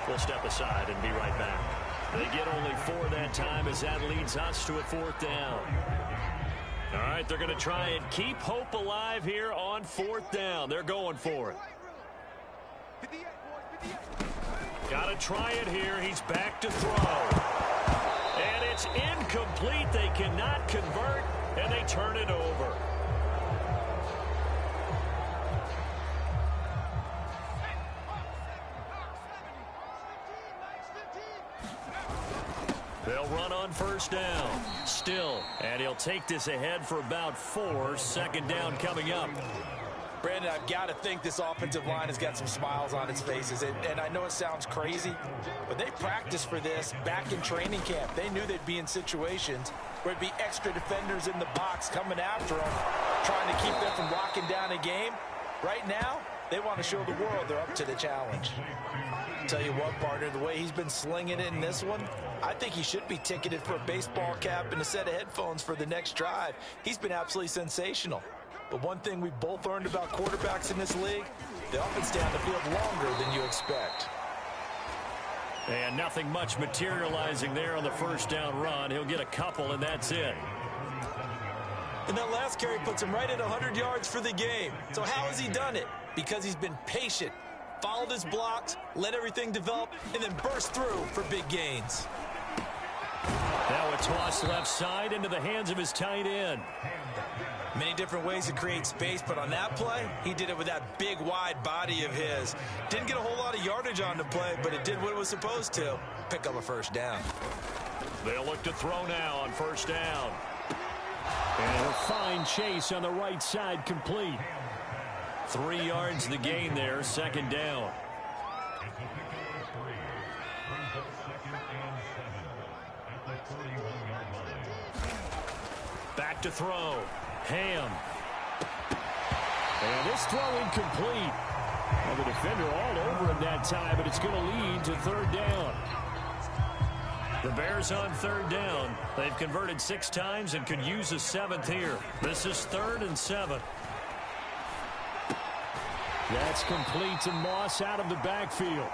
we'll step aside and be right back. They get only 4 that time as that leads us to a 4th down. All right, they're going to try and keep hope alive here on 4th down. They're going for it. Got to try it here. He's back to throw. And it's incomplete. They cannot convert, and they turn it over. They'll run on first down. Still. And he'll take this ahead for about 4. Second down coming up. Brandon, I've got to think this offensive line has got some smiles on its faces. And I know it sounds crazy, but they practiced for this back in training camp. They knew they'd be in situations where it'd be extra defenders in the box coming after them, trying to keep them from locking down a game. Right now, they want to show the world they're up to the challenge. Tell you what, partner, the way he's been slinging it in this one, I think he should be ticketed for a baseball cap and a set of headphones for the next drive. He's been absolutely sensational. But one thing we both learned about quarterbacks in this league, they often stay on the field longer than you expect. And nothing much materializing there on the first down run. He'll get a couple, and that's it. And that last carry puts him right at 100 yards for the game. So how has he done it? Because he's been patient, followed his blocks, let everything develop, and then burst through for big gains. Now a toss left side into the hands of his tight end. Many different ways to create space, but on that play, he did it with that big, wide body of his. Didn't get a whole lot of yardage on the play, but it did what it was supposed to. Pick up a first down. They'll look to throw now on first down. And a fine chase on the right side, complete. 3 yards the gain there, second down. Back to throw. Ham. And this throw incomplete. Well, the defender all over him that time, but it's going to lead to third down. The Bears on third down. They've converted 6 times and could use a 7th here. This is 3rd and 7. That's complete to Moss out of the backfield.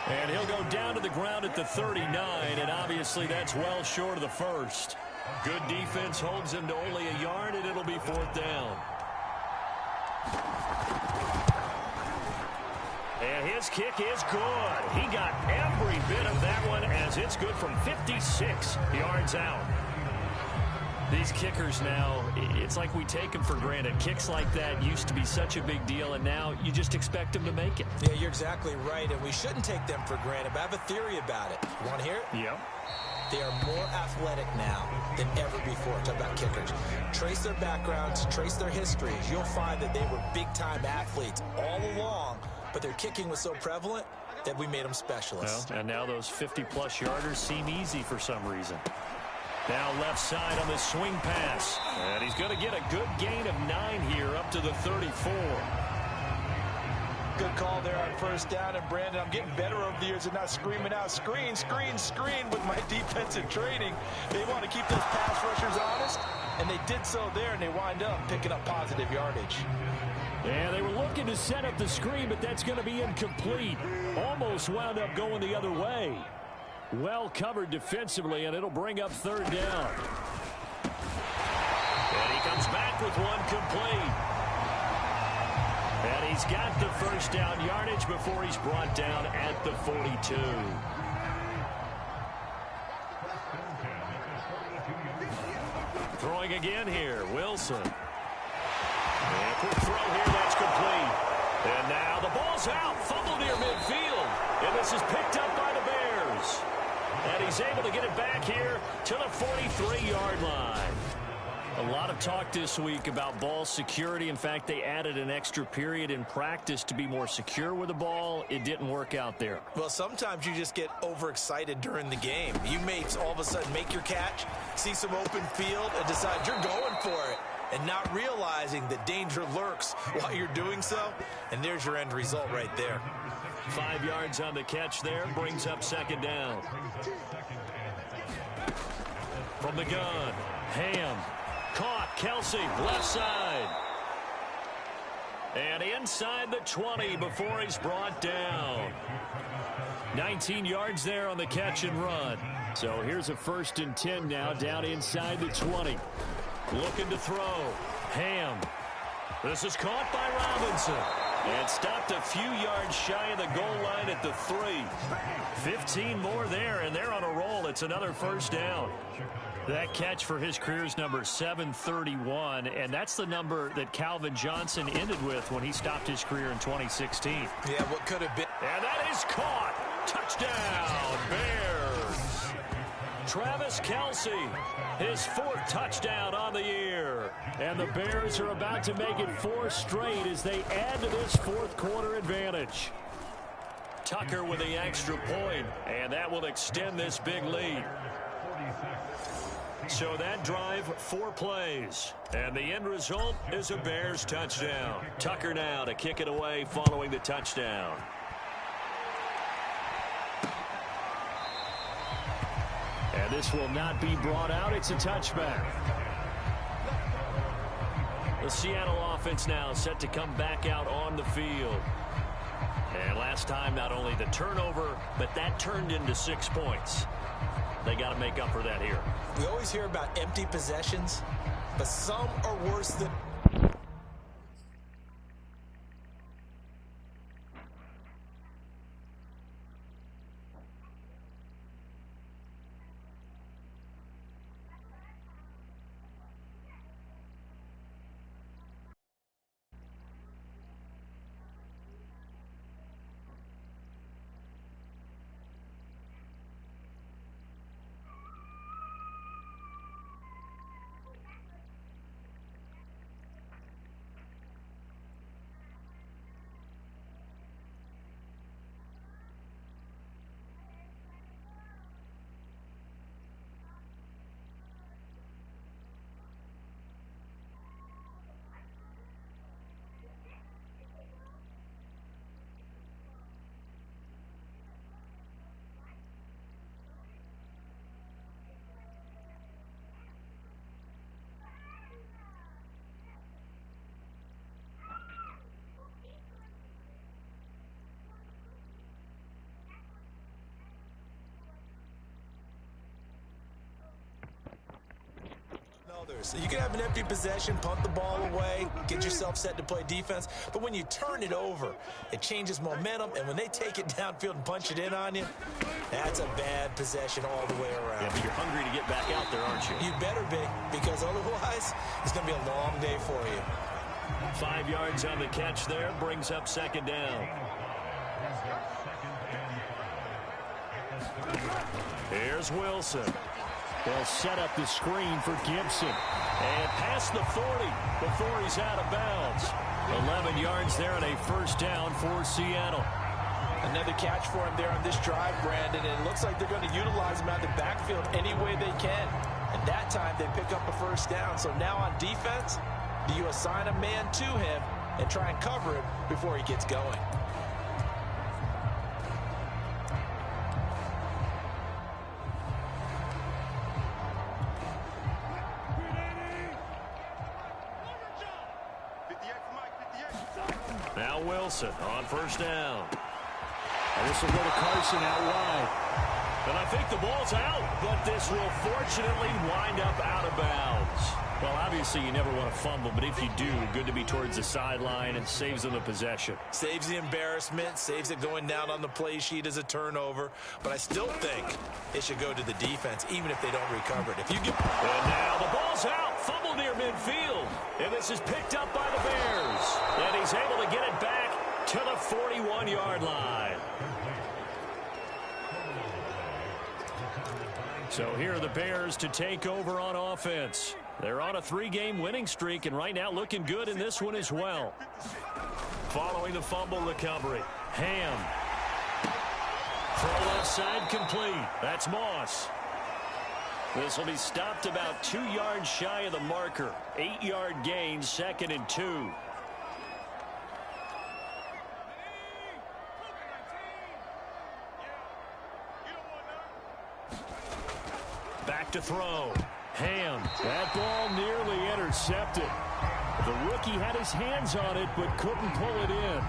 And he'll go down to the ground at the 39, and obviously that's well short of the first. Good defense holds him to only a yard, and it'll be 4th down. And his kick is good. He got every bit of that one as it's good from 56 yards out. These kickers now, it's like we take them for granted. Kicks like that used to be such a big deal, and now you just expect them to make it. Yeah, you're exactly right, and we shouldn't take them for granted, but I have a theory about it. You want to hear it? Yep. They are more athletic now than ever before. Talk about kickers. Trace their backgrounds, trace their histories. You'll find that they were big-time athletes all along, but their kicking was so prevalent that we made them specialists. Well, and now those 50-plus yarders seem easy for some reason. Now left side on the swing pass. And he's going to get a good gain of 9 here up to the 34. Good call there on first down. And, Brandon, I'm getting better over the years and not screaming out, screen, screen, screen with my defensive training. They want to keep those pass rushers honest. And they did so there, and they wind up picking up positive yardage. Yeah, they were looking to set up the screen, but that's going to be incomplete. Almost wound up going the other way. Well covered defensively, and it'll bring up third down. And he comes back with one complete. And he's got the first down yardage before he's brought down at the 42. Throwing again here, Wilson. And quick throw here, that's complete. And now the ball's out, fumble near midfield. And this is picked up by the Bears. And he's able to get it back here to the 43-yard line. A lot of talk this week about ball security. In fact, they added an extra period in practice to be more secure with the ball. It didn't work out there. Well, sometimes you just get overexcited during the game. You may all of a sudden make your catch, see some open field, and decide you're going for it, and not realizing that danger lurks while you're doing so. And there's your end result right there. 5 yards on the catch there, brings up second down. From the gun, Ham. Caught, Kelsey, left side. And inside the 20 before he's brought down. 19 yards there on the catch and run. So here's a 1st and 10 now, down inside the 20. Looking to throw. Ham. This is caught by Robinson. And stopped a few yards shy of the goal line at the 3. 15 more there, and they're on a roll. It's another first down. That catch for his career is number 731, and that's the number that Calvin Johnson ended with when he stopped his career in 2016. Yeah, what could have been. And that is caught. Touchdown, Bears. Travis Kelsey, his 4th touchdown on the year. And the Bears are about to make it 4 straight as they add to this 4th quarter advantage. Tucker with the extra point, and that will extend this big lead. So that drive, 4 plays. And the end result is a Bears touchdown. Tucker now to kick it away following the touchdown. And this will not be brought out. It's a touchback. The Seattle offense now set to come back out on the field. And last time, not only the turnover, but that turned into 6 points. They got to make up for that here. We always hear about empty possessions, but some are worse than... So you can have an empty possession, punt the ball away, get yourself set to play defense. But when you turn it over, it changes momentum. And when they take it downfield and punch it in on you, that's a bad possession all the way around. Yeah, but you're hungry to get back out there, aren't you? You better be, because otherwise it's going to be a long day for you. 5 yards on the catch there, brings up second down. Here's Wilson. They'll set up the screen for Gibson. And past the 40 before he's out of bounds. 11 yards there and a first down for Seattle. Another catch for him there on this drive, Brandon. And it looks like they're going to utilize him out of the backfield any way they can. And that time they pick up a first down. So now on defense, do you assign a man to him and try and cover him before he gets going? Now Wilson on first down. And this will go to Carson out wide. And I think the ball's out, but this will fortunately wind up out of bounds. Well, obviously you never want to fumble, but if you do, good to be towards the sideline and saves them the possession. Saves the embarrassment, saves it going down on the play sheet as a turnover. But I still think it should go to the defense, even if they don't recover it. If you get... And now the ball's out, fumble near midfield. And this is picked up by the Bears. And he's able to get it back to the 41-yard line. So here are the Bears to take over on offense. They're on a 3-game winning streak, and right now looking good in this one as well. Following the fumble recovery, Ham. Throw left side complete. That's Moss. This will be stopped about 2 yards shy of the marker. 8-yard gain, 2nd and 2. Back to throw. Ham. That ball nearly intercepted. The rookie had his hands on it, but couldn't pull it in.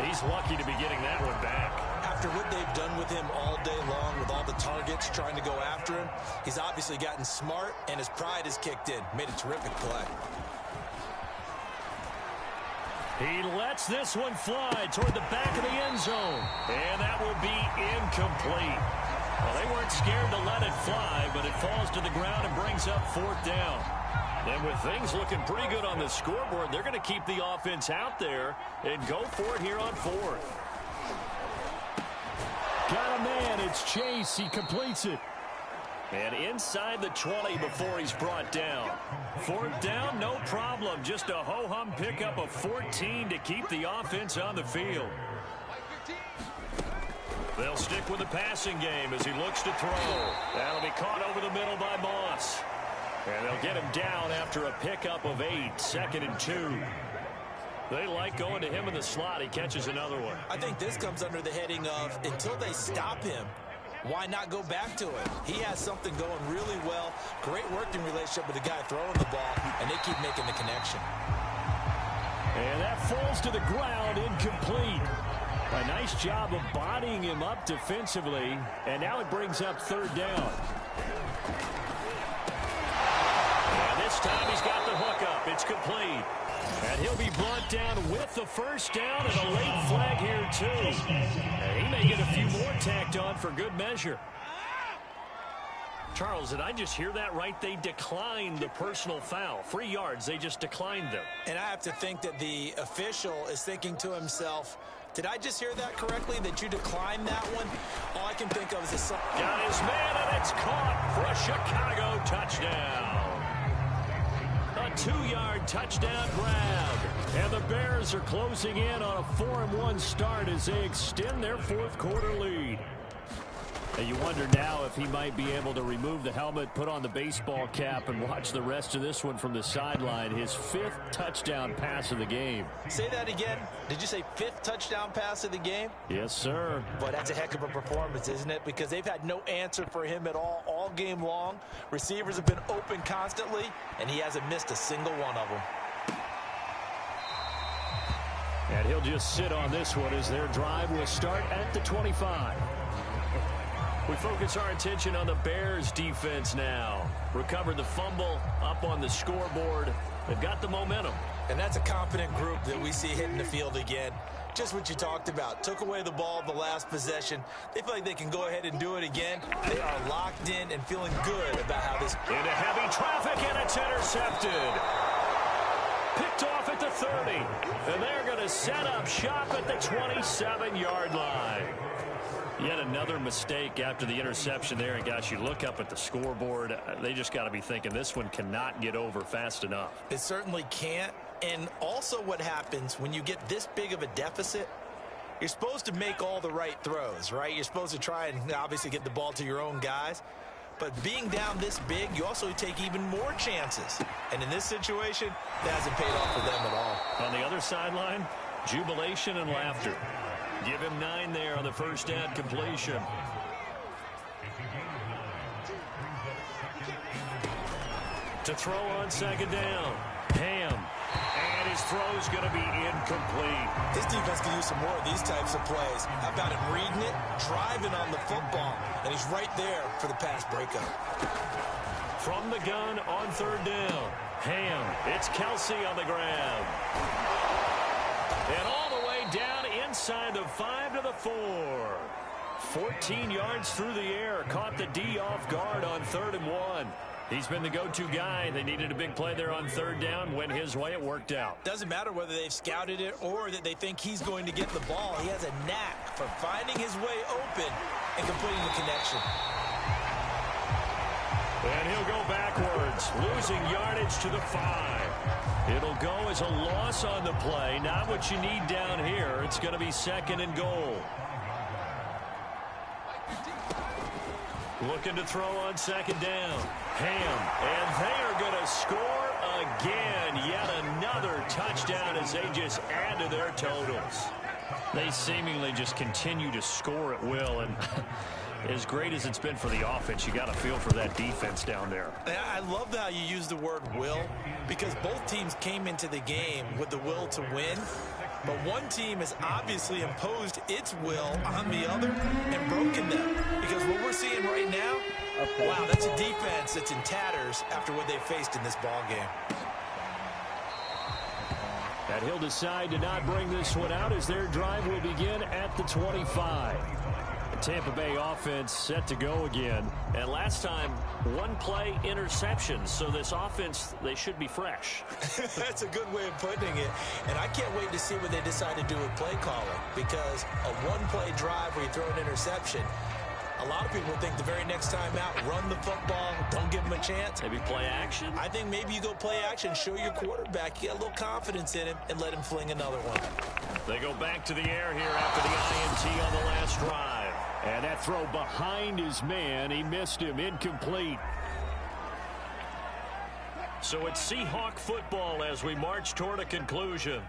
He's lucky to be getting that one back. After what they've done with him all day long, with all the targets trying to go after him, he's obviously gotten smart, and his pride has kicked in. Made a terrific play. He lets this one fly toward the back of the end zone. And that will be incomplete. Well, they weren't scared to let it fly, but it falls to the ground and brings up 4th down. And with things looking pretty good on the scoreboard, they're going to keep the offense out there and go for it here on 4th. Got a man. It's Chase. He completes it. And inside the 20 before he's brought down. 4th down, no problem. Just a ho-hum pickup of 14 to keep the offense on the field. They'll stick with the passing game as he looks to throw. That'll be caught over the middle by Moss. And they'll get him down after a pickup of 8, 2nd and 2. They like going to him in the slot. He catches another one. I think this comes under the heading of, until they stop him, why not go back to it? He has something going really well. Great working relationship with the guy throwing the ball, and they keep making the connection. And that falls to the ground, incomplete. A nice job of bodying him up defensively, and now it brings up 3rd down. And this time he's got the hookup. It's complete. And he'll be brought down with the 1st down and a late flag here, too. And he may get a few more tacked on for good measure. Charles, did I just hear that right? They declined the personal foul. 3 yards, they just declined them. And I have to think that the official is thinking to himself, did I just hear that correctly, that you declined that one? All I can think of is a... Got his man, and it's caught for a Chicago touchdown. A 2-yard touchdown grab. And the Bears are closing in on a 4-1 start as they extend their 4th quarter lead. And you wonder now if he might be able to remove the helmet, put on the baseball cap, and watch the rest of this one from the sideline. His 5th touchdown pass of the game. Say that again. Did you say 5th touchdown pass of the game? Yes, sir. But that's a heck of a performance, isn't it? Because they've had no answer for him at all game long. Receivers have been open constantly, and he hasn't missed a single one of them. And he'll just sit on this one as their drive will start at the 25. We focus our attention on the Bears defense now. Recovered the fumble, up on the scoreboard. They've got the momentum. And that's a confident group that we see hitting the field again. Just what you talked about. Took away the ball the last possession. They feel like they can go ahead and do it again. They are locked in and feeling good about how this... Into heavy traffic, and it's intercepted. Picked off at the 30. And they're going to set up shop at the 27-yard line. Yet another mistake after the interception there. And, gosh, you look up at the scoreboard. They just got to be thinking this one cannot get over fast enough. It certainly can't. And also what happens when you get this big of a deficit, you're supposed to make all the right throws, right? You're supposed to try and obviously get the ball to your own guys. But being down this big, you also take even more chances. And in this situation, that hasn't paid off for them at all. On the other sideline, jubilation and laughter. Give him 9 there on the first down completion. To throw on second down. Ham. And his throw's going to be incomplete. This defense can use some more of these types of plays. How about him reading it, driving on the football, and he's right there for the pass breakup. From the gun on third down. Ham. It's Kelsey on the ground. And all the way down inside the 5 to the 4. 14 yards through the air. Caught the D off guard on 3rd and 1. He's been the go-to guy. They needed a big play there on 3rd down. Went his way. It worked out. Doesn't matter whether they've scouted it or that they think he's going to get the ball. He has a knack for finding his way open and completing the connection. And he'll go backwards, losing yardage to the 5. It'll go as a loss on the play. Not what you need down here. It's going to be 2nd and goal. Looking to throw on 2nd down. Ham. And they are going to score again. Yet another touchdown as they just add to their totals. They seemingly just continue to score at will. And as great as it's been for the offense, you got to feel for that defense down there. I love how you use the word will, because both teams came into the game with the will to win. But one team has obviously imposed its will on the other and broken them. Because what we're seeing right now, wow, that's a defense that's in tatters after what they faced in this ball game. And he'll decide to not bring this one out as their drive will begin at the 25. The Tampa Bay offense set to go again. And last time, one play interception. So this offense, they should be fresh. That's a good way of putting it. And I can't wait to see what they decide to do with play calling. Because a one-play drive where you throw an interception, a lot of people think the very next time out, run the football, don't give him a chance. Maybe play action? I think maybe you go play action, show your quarterback, you got a little confidence in him, and let him fling another one. They go back to the air here after the INT on the last drive. And that throw behind his man, he missed him, incomplete. So it's Seahawk football as we march toward a conclusion.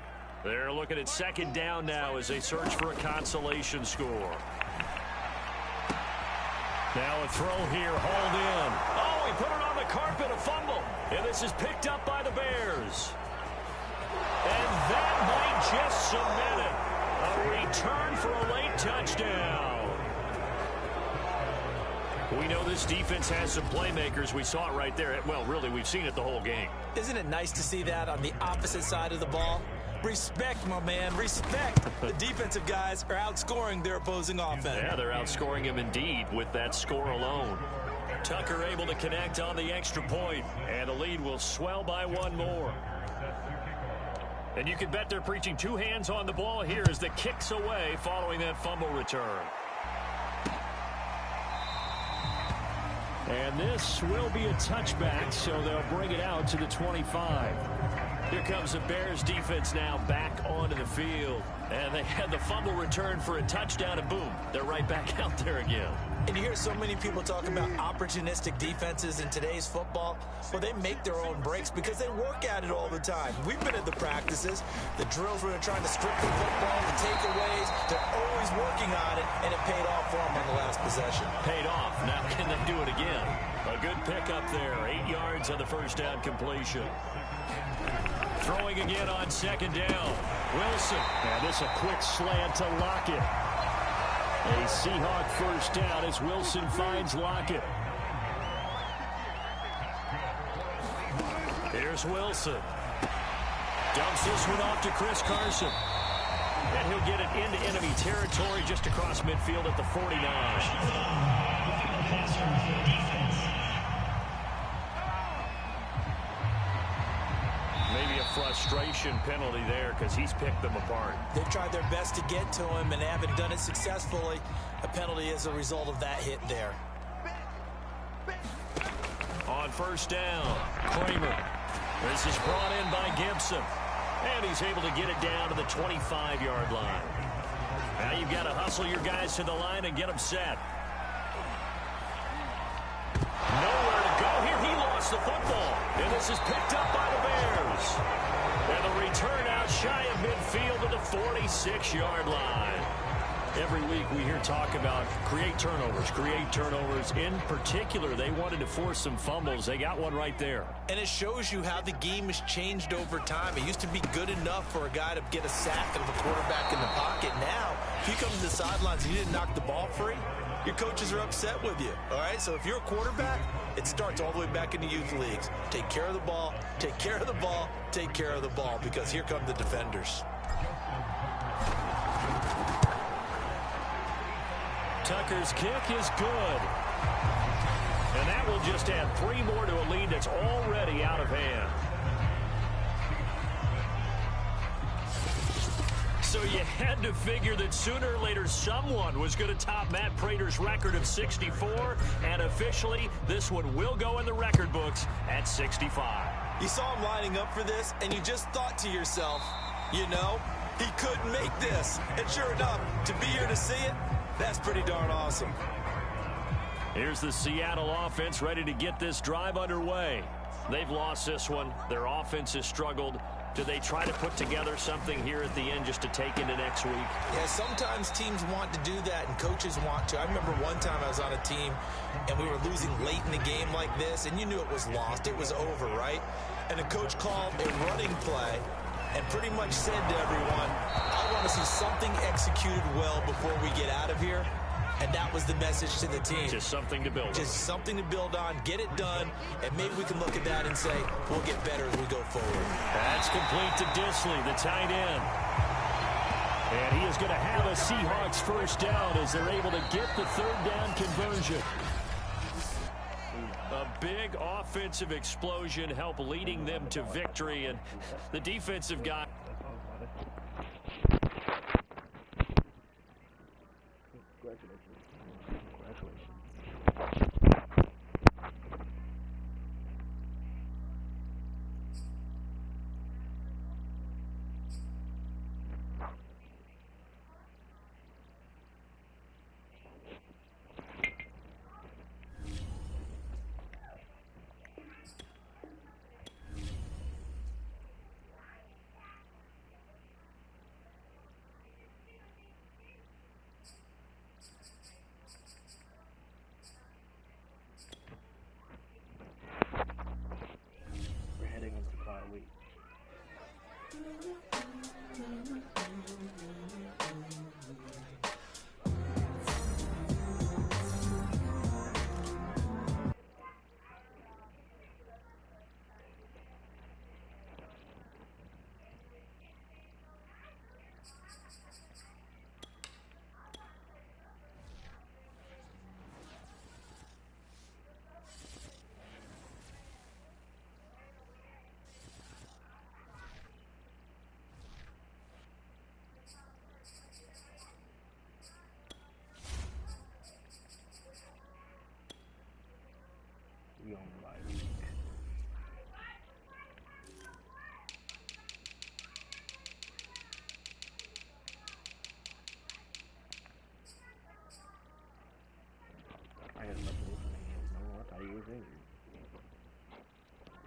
They're looking at 2nd down now as they search for a consolation score. Now a throw here, hauled in. Oh, he put it on the carpet, a fumble. And this is picked up by the Bears. And that might just cement it. A return for a late touchdown. We know this defense has some playmakers. We saw it right there. Well, really, we've seen it the whole game. Isn't it nice to see that on the opposite side of the ball? Respect, my man, respect. The defensive guys are outscoring their opposing offense. Yeah, they're outscoring him indeed with that score alone. Tucker able to connect on the extra point, and the lead will swell by one more. And you can bet they're preaching 2 hands on the ball here as the kicks away following that fumble return. And this will be a touchback, so they'll bring it out to the 25. Here comes the Bears defense now back onto the field. And they had the fumble return for a touchdown, and boom, they're right back out there again. And you hear so many people talk about opportunistic defenses in today's football. Well, they make their own breaks because they work at it all the time. We've been at the practices, the drills where they're trying to strip the football, the takeaways. They're always working on it, and it paid off for them on the last possession. Paid off. Now can they do it again? A good pickup there. 8 yards on the first down completion. Throwing again on 2nd down. Wilson. And this a quick slant to Lockett. A Seahawk first down as Wilson finds Lockett. Here's Wilson. Dumps this one off to Chris Carson. And he'll get it into enemy territory just across midfield at the 49. Maybe a frustration penalty there because he's picked them apart. They've tried their best to get to him and haven't done it successfully. A penalty is a result of that hit there. On first down, Kramer. This is brought in by Gibson. And he's able to get it down to the 25-yard line. Now you've got to hustle your guys to the line and get them set. Nowhere to go here. He lost the football. And this is picked up by the Bears. And the return out shy of midfield to the 46-yard line. Every week we hear talk about create turnovers. In particular, they wanted to force some fumbles. They got one right there. And it shows you how the game has changed over time. It used to be good enough for a guy to get a sack of a quarterback in the pocket. Now, if you come to the sidelines and you didn't knock the ball free, your coaches are upset with you. All right, so if you're a quarterback, it starts all the way back in the youth leagues. Take care of the ball, take care of the ball, take care of the ball, because here come the defenders. Tucker's kick is good. And that will just add 3 more to a lead that's already out of hand. So you had to figure that sooner or later someone was going to top Matt Prater's record of 64, and officially this one will go in the record books at 65. You saw him lining up for this, and you just thought to yourself, you know, he could make this. And sure enough, to be here to see it, that's pretty darn awesome. Here's the Seattle offense ready to get this drive underway. They've lost this one. Their offense has struggled. Do they try to put together something here at the end just to take into next week? Yeah, sometimes teams want to do that and coaches want to. I remember one time I was on a team and we were losing late in the game like this, and you knew it was lost. It was over, right? And the coach called a running play and pretty much said to everyone, I want to see something executed well before we get out of here. And that was the message to the team. Just something to build on. Just something to build on, get it done, and maybe we can look at that and say, we'll get better as we go forward. That's complete to Disley, the tight end. And he is going to have a Seahawks first down as they're able to get the third down conversion. A big offensive explosion helped leading them to victory, and the defensive guy.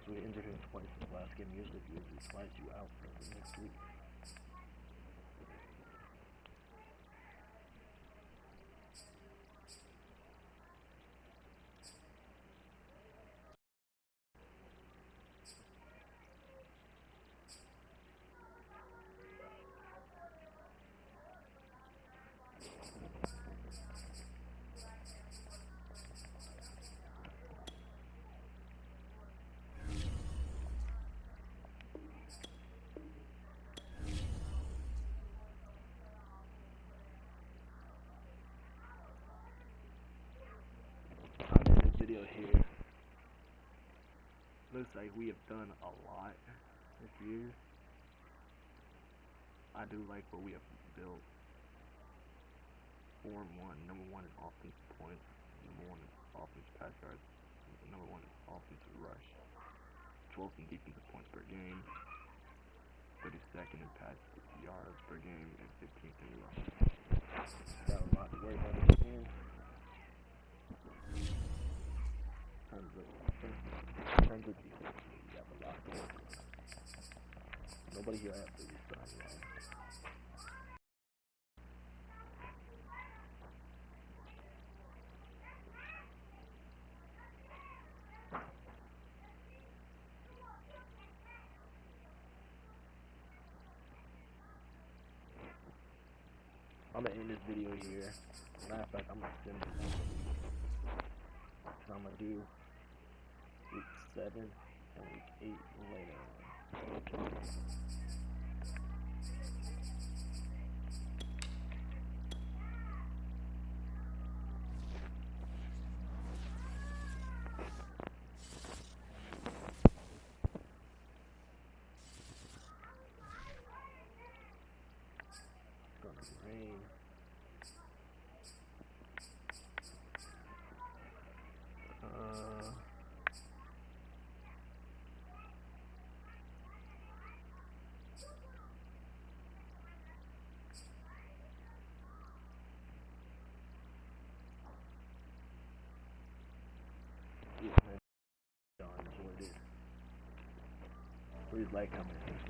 We injured him twice in the last game. Usually if you slides you out for the next week. Video here. Looks like we have done a lot this year. I do like what we have built. 4-1, number 1 in offensive points, number 1 in offensive pass yards, number 1 in offensive rush, 12th in defensive points per game, 32nd in pass yards per game, and 15th in rush. Got a lot to worry about this game. Terms of defense, we have a lot to work on. Nobody here has to be sidelined. video here. Matter of fact, I'm gonna send it. So I'm gonna do week 7 and week 8 later. It's gonna rain. Yeah, man. Y'all enjoyed it. Please like, comment,